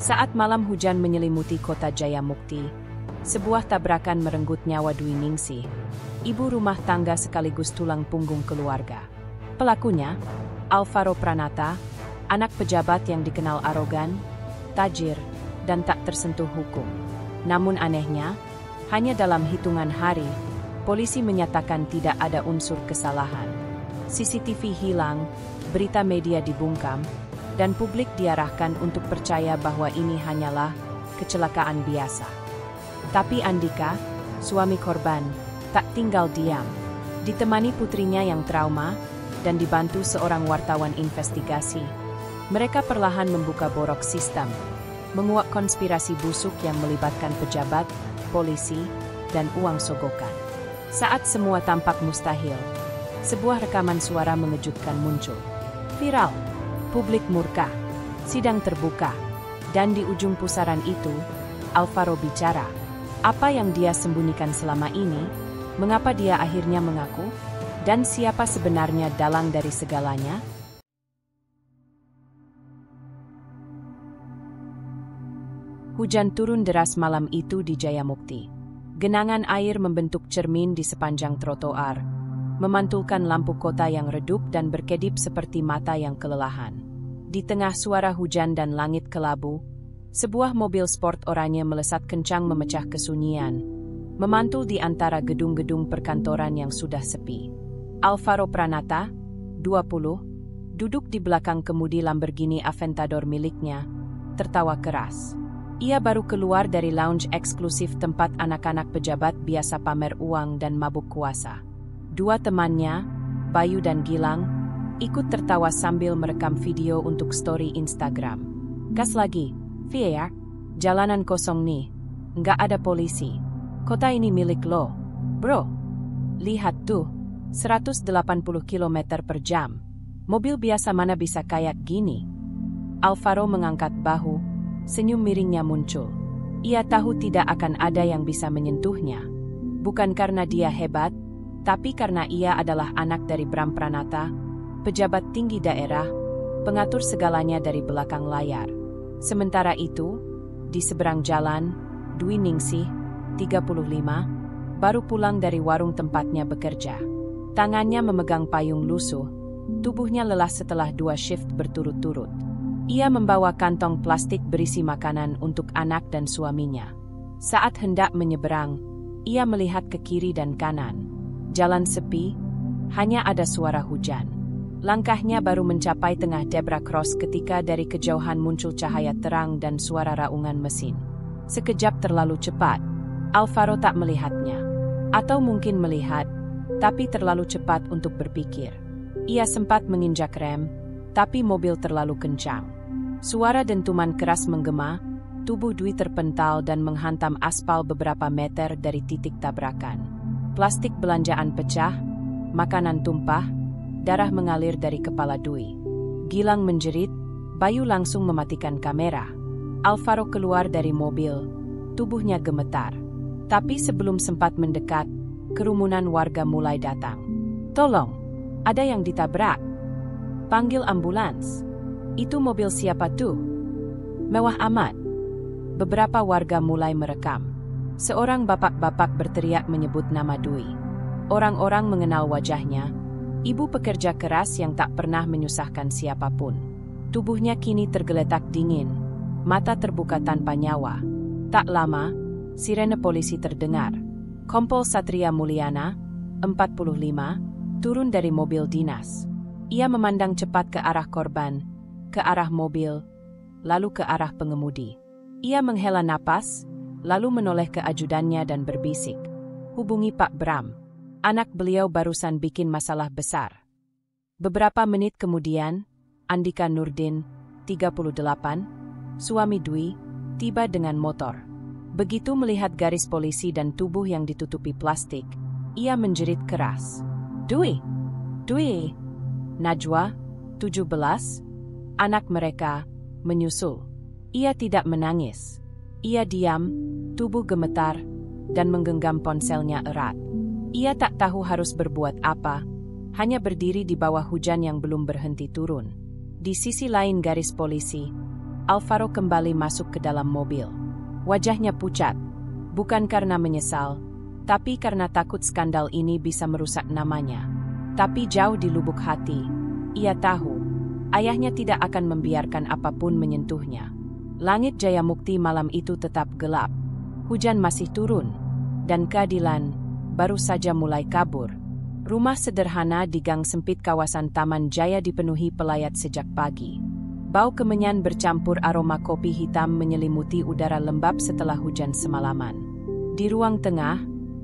Saat malam hujan menyelimuti kota Jayamukti, sebuah tabrakan merenggut nyawa Dwi Ningsih, ibu rumah tangga sekaligus tulang punggung keluarga. Pelakunya, Alvaro Pranata, anak pejabat yang dikenal arogan, tajir, dan tak tersentuh hukum. Namun anehnya, hanya dalam hitungan hari, polisi menyatakan tidak ada unsur kesalahan. CCTV hilang, berita media dibungkam, dan publik diarahkan untuk percaya bahwa ini hanyalah kecelakaan biasa. Tapi Andika, suami korban, tak tinggal diam. Ditemani putrinya yang trauma dan dibantu seorang wartawan investigasi, mereka perlahan membuka borok sistem, menguak konspirasi busuk yang melibatkan pejabat, polisi, dan uang sogokan. Saat semua tampak mustahil, sebuah rekaman suara mengejutkan muncul. Viral, publik murka, sidang terbuka, dan di ujung pusaran itu, Alvaro bicara. Apa yang dia sembunyikan selama ini, mengapa dia akhirnya mengaku, dan siapa sebenarnya dalang dari segalanya? Hujan turun deras malam itu di Jayamukti. Genangan air membentuk cermin di sepanjang trotoar, memantulkan lampu kota yang redup dan berkedip seperti mata yang kelelahan. Di tengah suara hujan dan langit kelabu, sebuah mobil sport oranye melesat kencang memecah kesunyian, memantul di antara gedung-gedung perkantoran yang sudah sepi. Alvaro Pranata, 20, duduk di belakang kemudi Lamborghini Aventador miliknya, tertawa keras. Ia baru keluar dari lounge eksklusif tempat anak-anak pejabat biasa pamer uang dan mabuk kuasa. Dua temannya, Bayu dan Gilang, ikut tertawa sambil merekam video untuk story Instagram. Gas lagi, Via, jalanan kosong nih, nggak ada polisi. Kota ini milik lo, bro. Lihat tuh, 180 km per jam. Mobil biasa mana bisa kayak gini? Alvaro mengangkat bahu, senyum miringnya muncul. Ia tahu tidak akan ada yang bisa menyentuhnya. Bukan karena dia hebat, tapi karena ia adalah anak dari Bram Pranata, pejabat tinggi daerah, pengatur segalanya dari belakang layar. Sementara itu, di seberang jalan, Dwi Ningsih, 35, baru pulang dari warung tempatnya bekerja. Tangannya memegang payung lusuh, tubuhnya lelah setelah 2 shift berturut-turut. Ia membawa kantong plastik berisi makanan untuk anak dan suaminya. Saat hendak menyeberang, ia melihat ke kiri dan kanan. Jalan sepi, hanya ada suara hujan. Langkahnya baru mencapai tengah zebra cross ketika dari kejauhan muncul cahaya terang dan suara raungan mesin. Sekejap terlalu cepat, Alvaro tak melihatnya. Atau mungkin melihat, tapi terlalu cepat untuk berpikir. Ia sempat menginjak rem, tapi mobil terlalu kencang. Suara dentuman keras menggema, tubuh Dwi terpental dan menghantam aspal beberapa meter dari titik tabrakan. Plastik belanjaan pecah, makanan tumpah, darah mengalir dari kepala Dwi. Gilang menjerit, Bayu langsung mematikan kamera. Alvaro keluar dari mobil, tubuhnya gemetar. Tapi sebelum sempat mendekat, kerumunan warga mulai datang. Tolong, ada yang ditabrak. Panggil ambulans. Itu mobil siapa tuh? Mewah amat. Beberapa warga mulai merekam. Seorang bapak-bapak berteriak menyebut nama Dwi. Orang-orang mengenal wajahnya. Ibu pekerja keras yang tak pernah menyusahkan siapapun. Tubuhnya kini tergeletak dingin. Mata terbuka tanpa nyawa. Tak lama, sirene polisi terdengar. Kompol Satria Mulyana, 45, turun dari mobil dinas. Ia memandang cepat ke arah korban, ke arah mobil, lalu ke arah pengemudi. Ia menghela napas, lalu menoleh ke ajudannya dan berbisik. Hubungi Pak Bram. Anak beliau barusan bikin masalah besar. Beberapa menit kemudian, Andika Nurdin, 38, suami Dwi, tiba dengan motor. Begitu melihat garis polisi dan tubuh yang ditutupi plastik, ia menjerit keras. Dwi! Dwi! Najwa, 17, anak mereka, menyusul. Ia tidak menangis. Ia diam, tubuh gemetar, dan menggenggam ponselnya erat. Ia tak tahu harus berbuat apa, hanya berdiri di bawah hujan yang belum berhenti turun. Di sisi lain garis polisi, Alvaro kembali masuk ke dalam mobil. Wajahnya pucat, bukan karena menyesal, tapi karena takut skandal ini bisa merusak namanya. Tapi jauh di lubuk hati, ia tahu, ayahnya tidak akan membiarkan apapun menyentuhnya. Langit Jayamukti malam itu tetap gelap. Hujan masih turun, dan keadilan baru saja mulai kabur. Rumah sederhana di gang sempit kawasan Taman Jaya dipenuhi pelayat sejak pagi. Bau kemenyan bercampur aroma kopi hitam menyelimuti udara lembab setelah hujan semalaman. Di ruang tengah,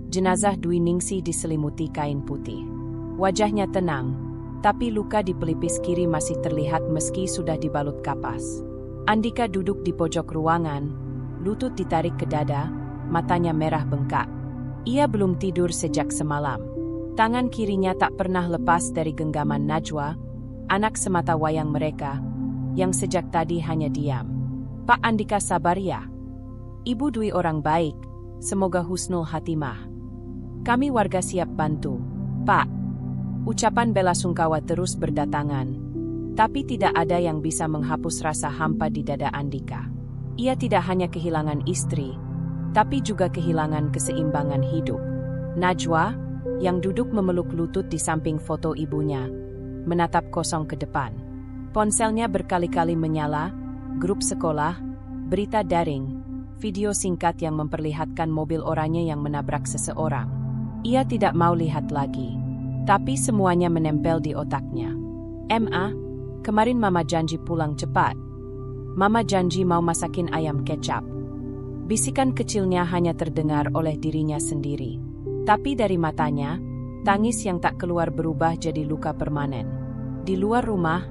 jenazah Dwi Ningsih diselimuti kain putih. Wajahnya tenang, tapi luka di pelipis kiri masih terlihat meski sudah dibalut kapas. Andika duduk di pojok ruangan, lutut ditarik ke dada, matanya merah bengkak. Ia belum tidur sejak semalam. Tangan kirinya tak pernah lepas dari genggaman Najwa, anak semata wayang mereka, yang sejak tadi hanya diam. "Pak Andika sabar ya. Ibu Dwi orang baik, semoga husnul hatimah. Kami warga siap bantu, Pak." Ucapan bela sungkawa terus berdatangan, tapi tidak ada yang bisa menghapus rasa hampa di dada Andika. Ia tidak hanya kehilangan istri, tapi juga kehilangan keseimbangan hidup. Najwa, yang duduk memeluk lutut di samping foto ibunya, menatap kosong ke depan. Ponselnya berkali-kali menyala, grup sekolah, berita daring, video singkat yang memperlihatkan mobil oranye yang menabrak seseorang. Ia tidak mau lihat lagi, tapi semuanya menempel di otaknya. "Ma, kemarin Mama janji pulang cepat. Mama janji mau masakin ayam kecap." Bisikan kecilnya hanya terdengar oleh dirinya sendiri. Tapi dari matanya, tangis yang tak keluar berubah jadi luka permanen. Di luar rumah,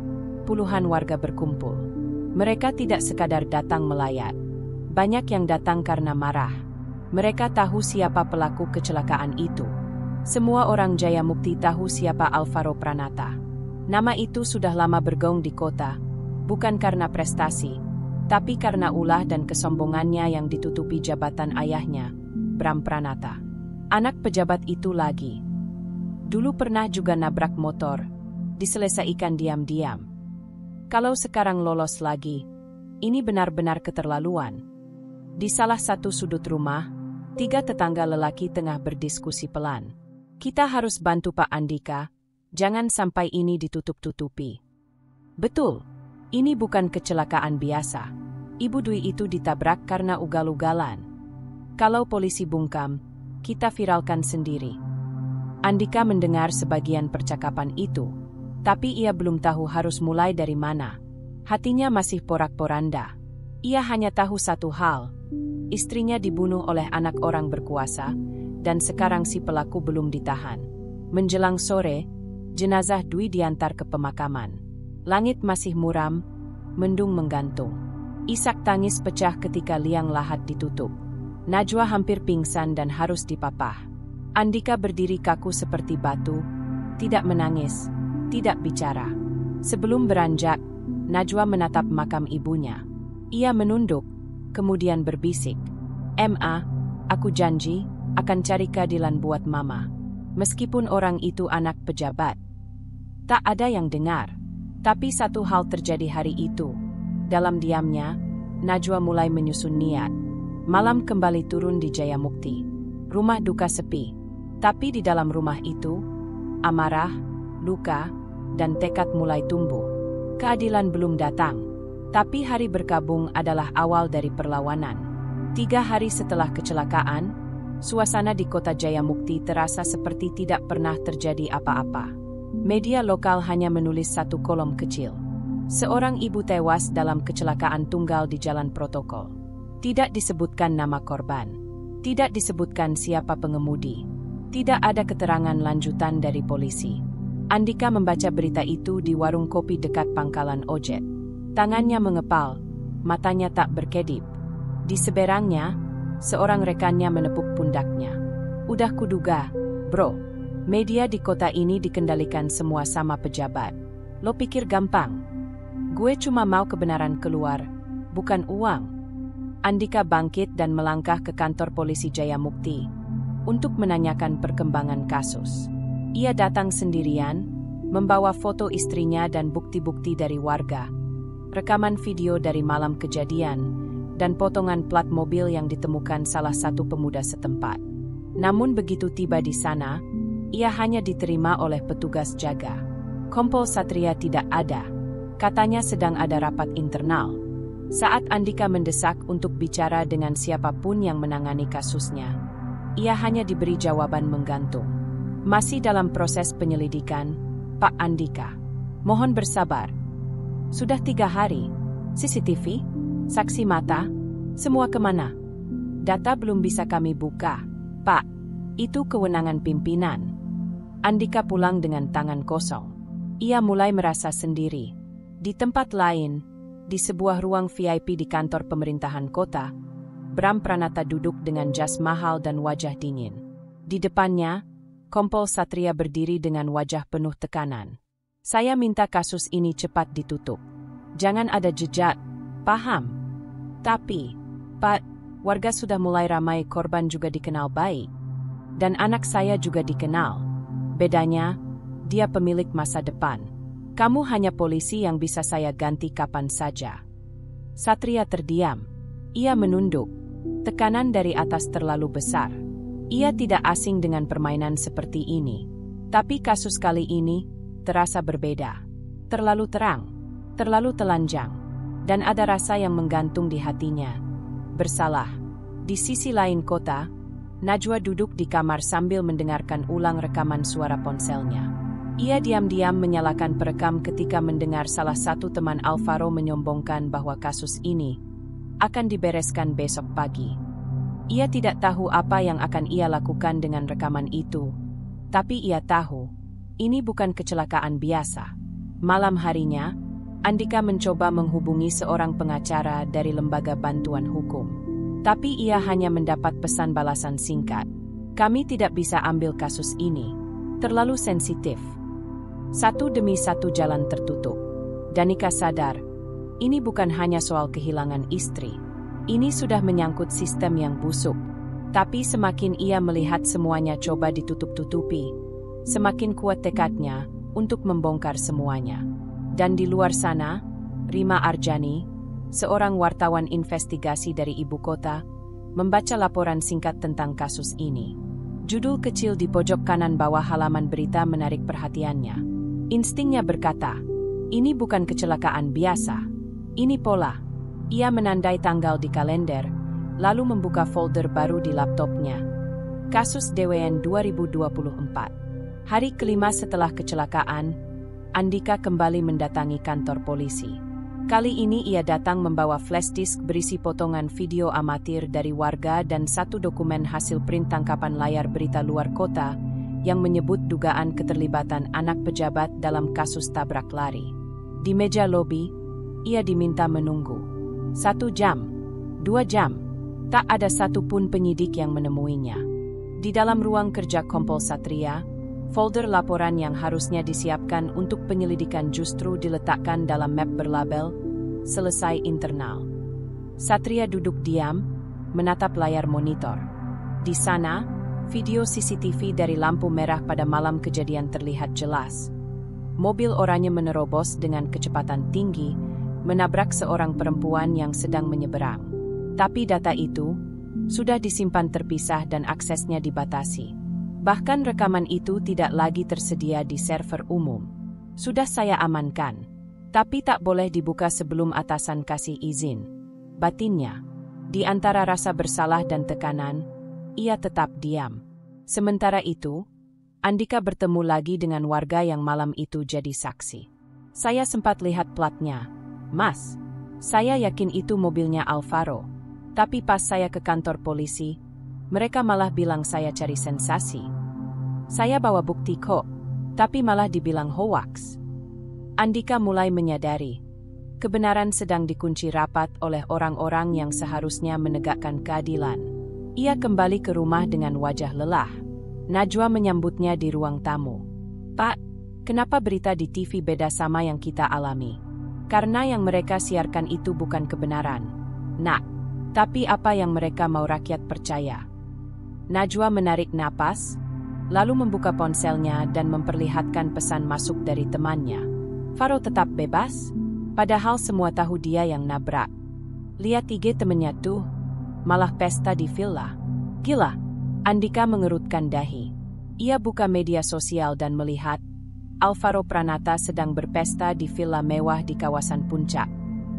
puluhan warga berkumpul. Mereka tidak sekadar datang melayat. Banyak yang datang karena marah. Mereka tahu siapa pelaku kecelakaan itu. Semua orang Jayamukti tahu siapa Alvaro Pranata. Nama itu sudah lama bergaung di kota, bukan karena prestasi, tapi karena ulah dan kesombongannya yang ditutupi jabatan ayahnya, Bram Pranata. Anak pejabat itu lagi. Dulu pernah juga nabrak motor, diselesaikan diam-diam. Kalau sekarang lolos lagi, ini benar-benar keterlaluan. Di salah satu sudut rumah, 3 tetangga lelaki tengah berdiskusi pelan. "Kita harus bantu Pak Andika, jangan sampai ini ditutup-tutupi." "Betul, ini bukan kecelakaan biasa. Ibu Dwi itu ditabrak karena ugal-ugalan. Kalau polisi bungkam, kita viralkan sendiri." Andika mendengar sebagian percakapan itu, tapi ia belum tahu harus mulai dari mana. Hatinya masih porak-poranda. Ia hanya tahu satu hal, istrinya dibunuh oleh anak orang berkuasa, dan sekarang si pelaku belum ditahan. Menjelang sore, jenazah Dwi diantar ke pemakaman. Langit masih muram, mendung menggantung. Isak tangis pecah ketika liang lahat ditutup. Najwa hampir pingsan dan harus dipapah. Andika berdiri kaku seperti batu, tidak menangis, tidak bicara. Sebelum beranjak, Najwa menatap makam ibunya. Ia menunduk, kemudian berbisik, "Ma, aku janji akan cari keadilan buat Mama. Meskipun orang itu anak pejabat." Tak ada yang dengar. Tapi satu hal terjadi hari itu. Dalam diamnya, Najwa mulai menyusun niat. Malam kembali turun di Jayamukti. Rumah duka sepi. Tapi di dalam rumah itu, amarah, luka, dan tekad mulai tumbuh. Keadilan belum datang, tapi hari berkabung adalah awal dari perlawanan. 3 hari setelah kecelakaan, suasana di kota Jayamukti terasa seperti tidak pernah terjadi apa-apa. Media lokal hanya menulis satu kolom kecil. Seorang ibu tewas dalam kecelakaan tunggal di jalan protokol. Tidak disebutkan nama korban. Tidak disebutkan siapa pengemudi. Tidak ada keterangan lanjutan dari polisi. Andika membaca berita itu di warung kopi dekat pangkalan ojek. Tangannya mengepal, matanya tak berkedip. Di seberangnya, seorang rekannya menepuk pundaknya. "Udah kuduga, bro. Media di kota ini dikendalikan semua sama pejabat. Lo pikir gampang? Gue cuma mau kebenaran keluar, bukan uang." Andika bangkit dan melangkah ke kantor polisi Jayamukti untuk menanyakan perkembangan kasus. Ia datang sendirian, membawa foto istrinya dan bukti-bukti dari warga. rekaman video dari malam kejadian, dan potongan plat mobil yang ditemukan salah satu pemuda setempat. Namun begitu tiba di sana, ia hanya diterima oleh petugas jaga. Kompol Satria tidak ada. Katanya sedang ada rapat internal. Saat Andika mendesak untuk bicara dengan siapapun yang menangani kasusnya, ia hanya diberi jawaban menggantung. Masih dalam proses penyelidikan, Pak Andika. Mohon bersabar. Sudah 3 hari. CCTV, saksi mata, semua kemana? Data belum bisa kami buka, Pak. Itu kewenangan pimpinan. Andika pulang dengan tangan kosong. Ia mulai merasa sendiri. Di tempat lain, di sebuah ruang VIP di kantor pemerintahan kota, Bram Pranata duduk dengan jas mahal dan wajah dingin. Di depannya, Kompol Satria berdiri dengan wajah penuh tekanan. Saya minta kasus ini cepat ditutup. Jangan ada jejak, paham? Tapi, Pak, warga sudah mulai ramai, korban juga dikenal baik. Dan anak saya juga dikenal. Bedanya, dia pemilik masa depan. Kamu hanya polisi yang bisa saya ganti kapan saja. Satria terdiam. Ia menunduk. Tekanan dari atas terlalu besar. Ia tidak asing dengan permainan seperti ini. Tapi kasus kali ini terasa berbeda. Terlalu terang, terlalu telanjang, dan ada rasa yang menggantung di hatinya. Bersalah. Di sisi lain kota, Najwa duduk di kamar sambil mendengarkan ulang rekaman suara ponselnya. Ia diam-diam menyalakan perekam ketika mendengar salah satu teman Alvaro menyombongkan bahwa kasus ini akan dibereskan besok pagi. Ia tidak tahu apa yang akan ia lakukan dengan rekaman itu, tapi ia tahu ini bukan kecelakaan biasa. Malam harinya, Andika mencoba menghubungi seorang pengacara dari lembaga bantuan hukum. Tapi ia hanya mendapat pesan balasan singkat. Kami tidak bisa ambil kasus ini. Terlalu sensitif. Satu demi satu jalan tertutup. Danika sadar, ini bukan hanya soal kehilangan istri. Ini sudah menyangkut sistem yang busuk. Tapi semakin ia melihat semuanya coba ditutup-tutupi, semakin kuat tekadnya untuk membongkar semuanya. Dan di luar sana, Rima Arjani, seorang wartawan investigasi dari ibu kota, membaca laporan singkat tentang kasus ini. Judul kecil di pojok kanan bawah halaman berita menarik perhatiannya. Instingnya berkata, ini bukan kecelakaan biasa. Ini pola. Ia menandai tanggal di kalender, lalu membuka folder baru di laptopnya. Kasus DWN 2024. Hari kelima setelah kecelakaan, Andika kembali mendatangi kantor polisi. Kali ini ia datang membawa flash disk berisi potongan video amatir dari warga dan satu dokumen hasil print tangkapan layar berita luar kota yang menyebut dugaan keterlibatan anak pejabat dalam kasus tabrak lari. Di meja lobi, ia diminta menunggu. 1 jam, 2 jam, tak ada satupun penyidik yang menemuinya. Di dalam ruang kerja Kompol Satria, folder laporan yang harusnya disiapkan untuk penyelidikan justru diletakkan dalam map berlabel "Selesai Internal". Satria duduk diam, menatap layar monitor. Di sana, video CCTV dari lampu merah pada malam kejadian terlihat jelas. Mobil oranye menerobos dengan kecepatan tinggi, menabrak seorang perempuan yang sedang menyeberang. Tapi data itu sudah disimpan terpisah dan aksesnya dibatasi. Bahkan rekaman itu tidak lagi tersedia di server umum. Sudah saya amankan, tapi tak boleh dibuka sebelum atasan kasih izin. Batinnya, di antara rasa bersalah dan tekanan, ia tetap diam. Sementara itu, Andika bertemu lagi dengan warga yang malam itu jadi saksi. Saya sempat lihat platnya. Mas, saya yakin itu mobilnya Alvaro. Tapi pas saya ke kantor polisi, mereka malah bilang saya cari sensasi. Saya bawa bukti kok, tapi malah dibilang hoaks. Andika mulai menyadari, kebenaran sedang dikunci rapat oleh orang-orang yang seharusnya menegakkan keadilan. Ia kembali ke rumah dengan wajah lelah. Najwa menyambutnya di ruang tamu. Pak, kenapa berita di TV beda sama yang kita alami? Karena yang mereka siarkan itu bukan kebenaran. Nak, tapi apa yang mereka mau rakyat percaya? Najwa menarik napas, lalu membuka ponselnya dan memperlihatkan pesan masuk dari temannya. Faro tetap bebas? Padahal semua tahu dia yang nabrak. Lihat IG temennya tuh, malah pesta di villa. Gila, Andika mengerutkan dahi. Ia buka media sosial dan melihat Alvaro Pranata sedang berpesta di villa mewah di kawasan Puncak.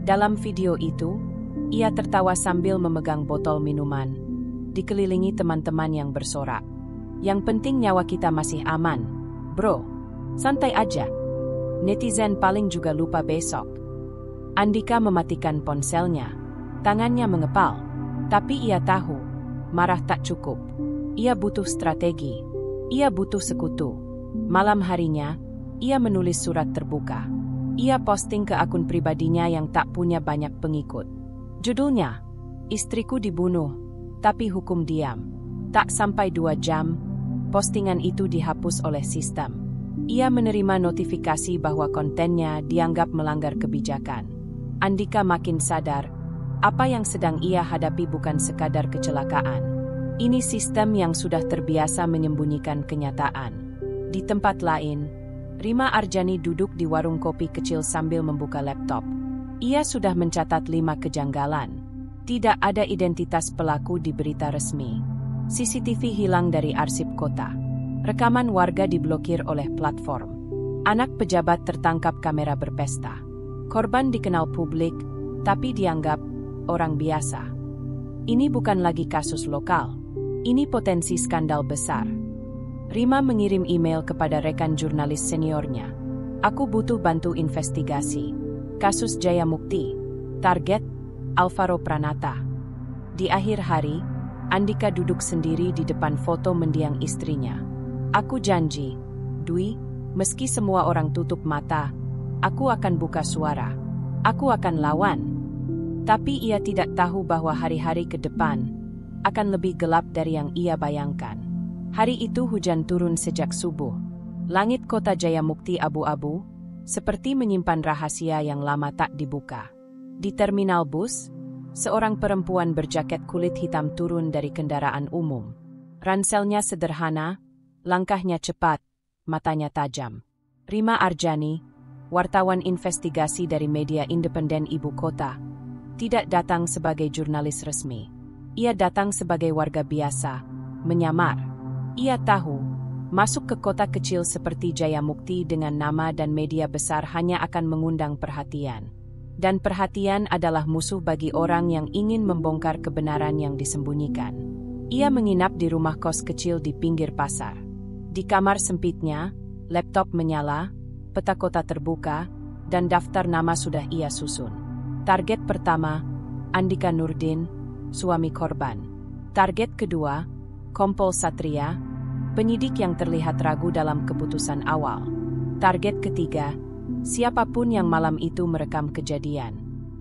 Dalam video itu, ia tertawa sambil memegang botol minuman, dikelilingi teman-teman yang bersorak. Yang penting nyawa kita masih aman, bro. Santai aja. Netizen paling juga lupa besok. Andika mematikan ponselnya. Tangannya mengepal. Tapi ia tahu, marah tak cukup. Ia butuh strategi. Ia butuh sekutu. Malam harinya, ia menulis surat terbuka. Ia posting ke akun pribadinya yang tak punya banyak pengikut. Judulnya, "Istriku dibunuh, tapi hukum diam." Tak sampai 2 jam, postingan itu dihapus oleh sistem. Ia menerima notifikasi bahwa kontennya dianggap melanggar kebijakan. Andika makin sadar, apa yang sedang ia hadapi bukan sekadar kecelakaan. Ini sistem yang sudah terbiasa menyembunyikan kenyataan. Di tempat lain, Rima Arjani duduk di warung kopi kecil sambil membuka laptop. Ia sudah mencatat 5 kejanggalan. Tidak ada identitas pelaku di berita resmi. CCTV hilang dari arsip kota. Rekaman warga diblokir oleh platform. Anak pejabat tertangkap kamera berpesta. Korban dikenal publik, tapi dianggap orang biasa. Ini bukan lagi kasus lokal. Ini potensi skandal besar. Rima mengirim email kepada rekan jurnalis seniornya. Aku butuh bantu investigasi. Kasus Jaya Mukti. Target, Alvaro Pranata. Di akhir hari, Andika duduk sendiri di depan foto mendiang istrinya. Aku janji, Dwi, meski semua orang tutup mata, aku akan buka suara. Aku akan lawan. Tapi ia tidak tahu bahwa hari-hari ke depan akan lebih gelap dari yang ia bayangkan. Hari itu hujan turun sejak subuh. Langit kota Jaya Mukti abu-abu, seperti menyimpan rahasia yang lama tak dibuka. Di terminal bus, seorang perempuan berjaket kulit hitam turun dari kendaraan umum. Ranselnya sederhana, langkahnya cepat, matanya tajam. Rima Arjani, wartawan investigasi dari media independen ibu kota, tidak datang sebagai jurnalis resmi. Ia datang sebagai warga biasa, menyamar. Ia tahu, masuk ke kota kecil seperti Jaya Mukti dengan nama dan media besar hanya akan mengundang perhatian. Dan perhatian adalah musuh bagi orang yang ingin membongkar kebenaran yang disembunyikan. Ia menginap di rumah kos kecil di pinggir pasar. Di kamar sempitnya, laptop menyala, peta kota terbuka, dan daftar nama sudah ia susun. Target pertama, Andika Nurdin, suami korban. Target kedua, Kompol Satria, penyidik yang terlihat ragu dalam keputusan awal. Target ketiga, siapapun yang malam itu merekam kejadian.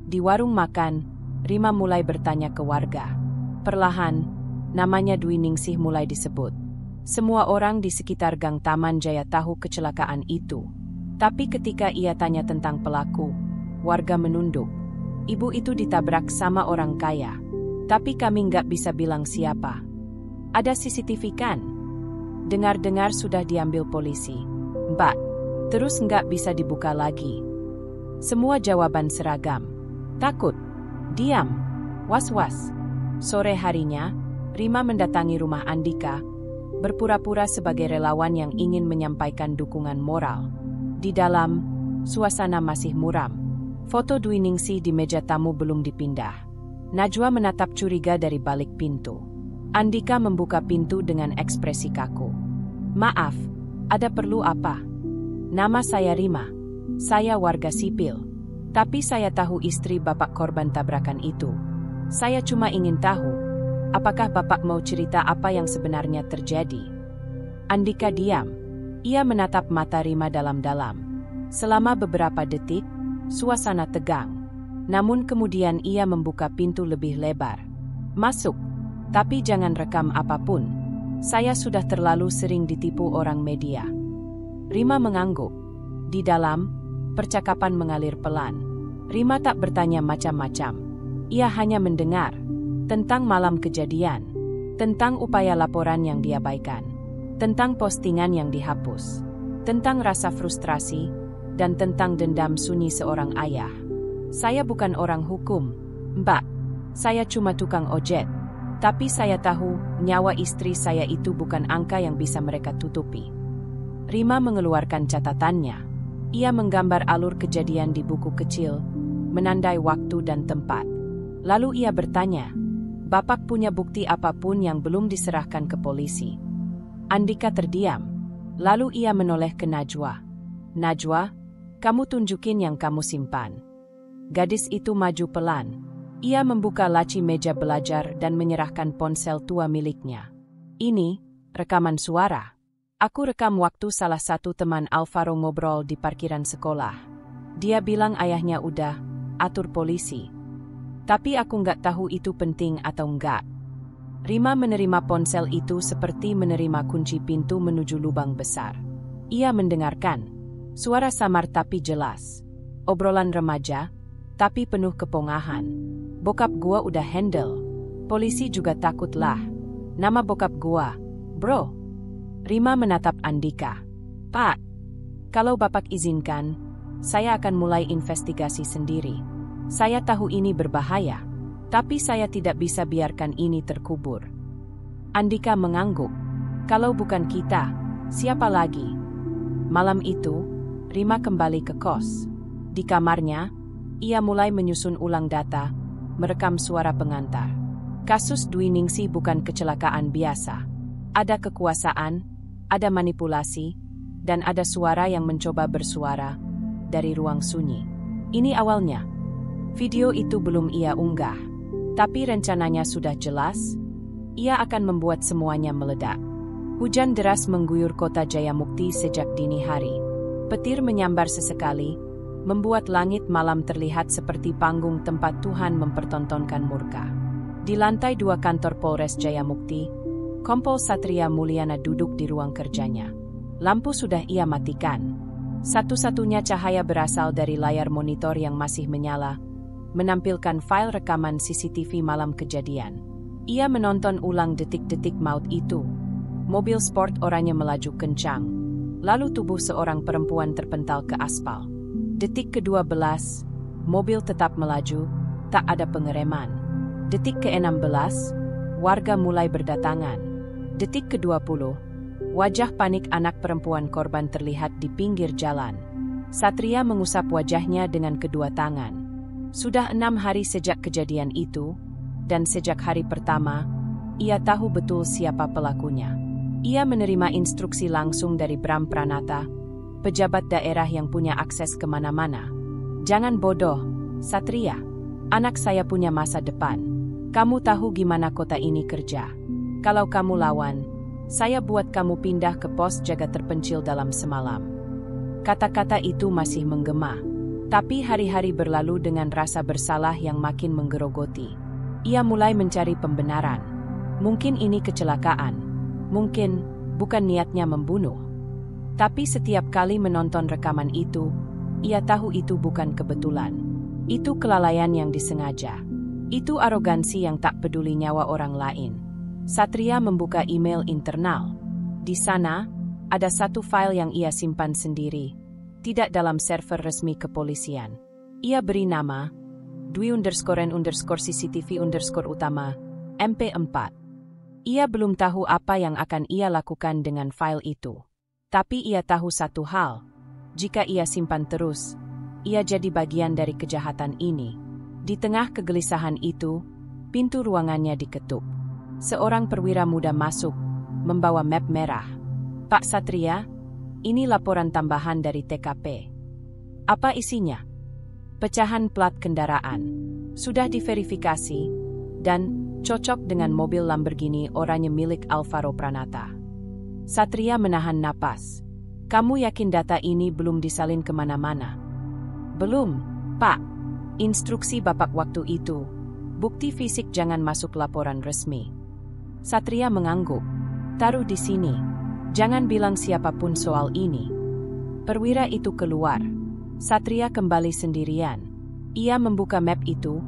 Di warung makan, Rima mulai bertanya ke warga. Perlahan, namanya Dwi Ningsih mulai disebut. Semua orang di sekitar Gang Taman Jaya tahu kecelakaan itu. Tapi ketika ia tanya tentang pelaku, warga menunduk. Ibu itu ditabrak sama orang kaya. Tapi kami nggak bisa bilang siapa. Ada CCTV kan? Dengar-dengar sudah diambil polisi. Mbak, terus nggak bisa dibuka lagi. Semua jawaban seragam. Takut. Diam. Was-was. Sore harinya, Rima mendatangi rumah Andika, berpura-pura sebagai relawan yang ingin menyampaikan dukungan moral. Di dalam, suasana masih muram. Foto Dwi Ningsih di meja tamu belum dipindah. Najwa menatap curiga dari balik pintu. Andika membuka pintu dengan ekspresi kaku. Maaf, ada perlu apa? Nama saya Rima. Saya warga sipil. Tapi saya tahu istri bapak korban tabrakan itu. Saya cuma ingin tahu, apakah bapak mau cerita apa yang sebenarnya terjadi? Andika diam. Ia menatap mata Rima dalam-dalam. Selama beberapa detik, suasana tegang. Namun kemudian ia membuka pintu lebih lebar. Masuk, tapi jangan rekam apapun. Saya sudah terlalu sering ditipu orang media. Rima mengangguk. Di dalam, percakapan mengalir pelan. Rima tak bertanya macam-macam. Ia hanya mendengar tentang malam kejadian, tentang upaya laporan yang diabaikan, tentang postingan yang dihapus, tentang rasa frustrasi, dan tentang dendam sunyi seorang ayah. Saya bukan orang hukum, Mbak. Saya cuma tukang ojek. Tapi saya tahu, nyawa istri saya itu bukan angka yang bisa mereka tutupi. Rima mengeluarkan catatannya. Ia menggambar alur kejadian di buku kecil, menandai waktu dan tempat. Lalu ia bertanya, "Bapak punya bukti apapun yang belum diserahkan ke polisi?" Andika terdiam. Lalu ia menoleh ke Najwa. "Najwa, kamu tunjukin yang kamu simpan." Gadis itu maju pelan. Ia membuka laci meja belajar dan menyerahkan ponsel tua miliknya. "Ini rekaman suara. Aku rekam waktu salah satu teman Alvaro ngobrol di parkiran sekolah. Dia bilang ayahnya udah atur polisi. Tapi aku nggak tahu itu penting atau enggak." Rima menerima ponsel itu seperti menerima kunci pintu menuju lubang besar. Ia mendengarkan. Suara samar tapi jelas. Obrolan remaja, tapi penuh kepongahan. "Bokap gua udah handle. Polisi juga takut lah. Nama bokap gua, bro." Rima menatap Andika. "Pak, kalau Bapak izinkan, saya akan mulai investigasi sendiri. Saya tahu ini berbahaya, tapi saya tidak bisa biarkan ini terkubur." Andika mengangguk. "Kalau bukan kita, siapa lagi?" Malam itu, Rima kembali ke kos. Di kamarnya, ia mulai menyusun ulang data, merekam suara pengantar. Kasus Dwi Ningsi bukan kecelakaan biasa. Ada kekuasaan, ada manipulasi, dan ada suara yang mencoba bersuara dari ruang sunyi. Ini awalnya. Video itu belum ia unggah, tapi rencananya sudah jelas. Ia akan membuat semuanya meledak. Hujan deras mengguyur kota Jayamukti sejak dini hari. Petir menyambar sesekali, membuat langit malam terlihat seperti panggung tempat Tuhan mempertontonkan murka. Di lantai 2 kantor Polres Jayamukti, Kompol Satria Mulyana duduk di ruang kerjanya. Lampu sudah ia matikan. Satu-satunya cahaya berasal dari layar monitor yang masih menyala, menampilkan file rekaman CCTV malam kejadian. Ia menonton ulang detik-detik maut itu. Mobil sport oranye melaju kencang. Lalu tubuh seorang perempuan terpental ke aspal. Detik ke-12, mobil tetap melaju, tak ada pengereman. Detik ke-16, warga mulai berdatangan. Detik ke-20, wajah panik anak perempuan korban terlihat di pinggir jalan. Satria mengusap wajahnya dengan kedua tangan. Sudah 6 hari sejak kejadian itu, dan sejak hari pertama, ia tahu betul siapa pelakunya. Ia menerima instruksi langsung dari Bram Pranata, pejabat daerah yang punya akses kemana-mana. "Jangan bodoh, Satria. Anak saya punya masa depan. Kamu tahu gimana kota ini kerja. Kalau kamu lawan, saya buat kamu pindah ke pos jaga terpencil dalam semalam." Kata-kata itu masih menggema. Tapi hari-hari berlalu dengan rasa bersalah yang makin menggerogoti. Ia mulai mencari pembenaran. Mungkin ini kecelakaan. Mungkin bukan niatnya membunuh. Tapi setiap kali menonton rekaman itu, ia tahu itu bukan kebetulan. Itu kelalaian yang disengaja. Itu arogansi yang tak peduli nyawa orang lain. Satria membuka email internal. Di sana, ada satu file yang ia simpan sendiri, tidak dalam server resmi kepolisian. Ia beri nama Dwi_N_CCTV_utama MP4. Ia belum tahu apa yang akan ia lakukan dengan file itu. Tapi ia tahu satu hal, jika ia simpan terus, ia jadi bagian dari kejahatan ini. Di tengah kegelisahan itu, pintu ruangannya diketuk. Seorang perwira muda masuk, membawa map merah. "Pak Satria, ini laporan tambahan dari TKP." "Apa isinya?" "Pecahan plat kendaraan. Sudah diverifikasi, dan cocok dengan mobil Lamborghini oranye milik Alvaro Pranata." Satria menahan napas. "Kamu yakin data ini belum disalin kemana-mana?" "Belum, Pak. Instruksi Bapak waktu itu. Bukti fisik jangan masuk laporan resmi." Satria mengangguk. "Taruh di sini. Jangan bilang siapapun soal ini." Perwira itu keluar. Satria kembali sendirian. Ia membuka map itu,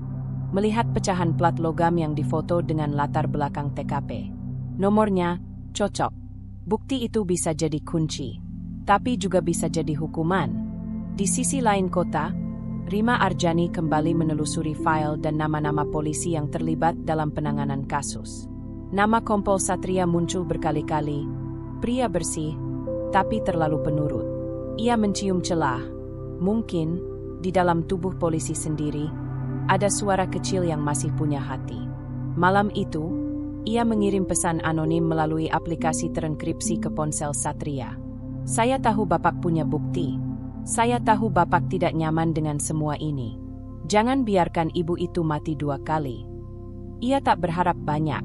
melihat pecahan plat logam yang difoto dengan latar belakang TKP. Nomornya cocok. Bukti itu bisa jadi kunci, tapi juga bisa jadi hukuman. Di sisi lain kota, Rima Arjani kembali menelusuri file dan nama-nama polisi yang terlibat dalam penanganan kasus. Nama Kompol Satria muncul berkali-kali. Pria bersih, tapi terlalu penurut. Ia mencium celah. Mungkin, di dalam tubuh polisi sendiri, ada suara kecil yang masih punya hati. Malam itu, ia mengirim pesan anonim melalui aplikasi terenkripsi ke ponsel Satria. Saya tahu Bapak punya bukti. Saya tahu Bapak tidak nyaman dengan semua ini. Jangan biarkan ibu itu mati 2 kali. Ia tak berharap banyak,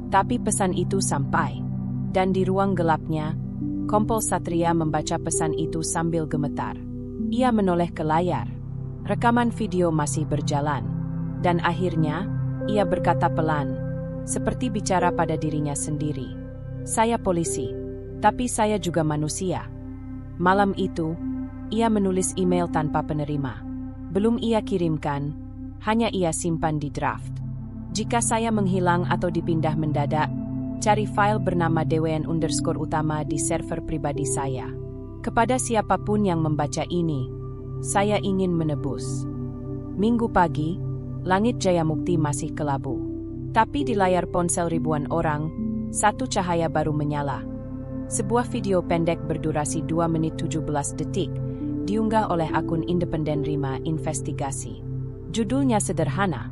tapi pesan itu sampai. Dan di ruang gelapnya, Kompol Satria membaca pesan itu sambil gemetar. Ia menoleh ke layar. Rekaman video masih berjalan. Dan akhirnya, ia berkata pelan, seperti bicara pada dirinya sendiri. Saya polisi, tapi saya juga manusia. Malam itu, ia menulis email tanpa penerima. Belum ia kirimkan, hanya ia simpan di draft. Jika saya menghilang atau dipindah mendadak, cari file bernama dwn_utama di server pribadi saya. Kepada siapapun yang membaca ini, saya ingin menebus. Minggu pagi, langit Jayamukti masih kelabu. Tapi di layar ponsel ribuan orang, satu cahaya baru menyala. Sebuah video pendek berdurasi 2 menit 17 detik, diunggah oleh akun independen Rima Investigasi. Judulnya sederhana,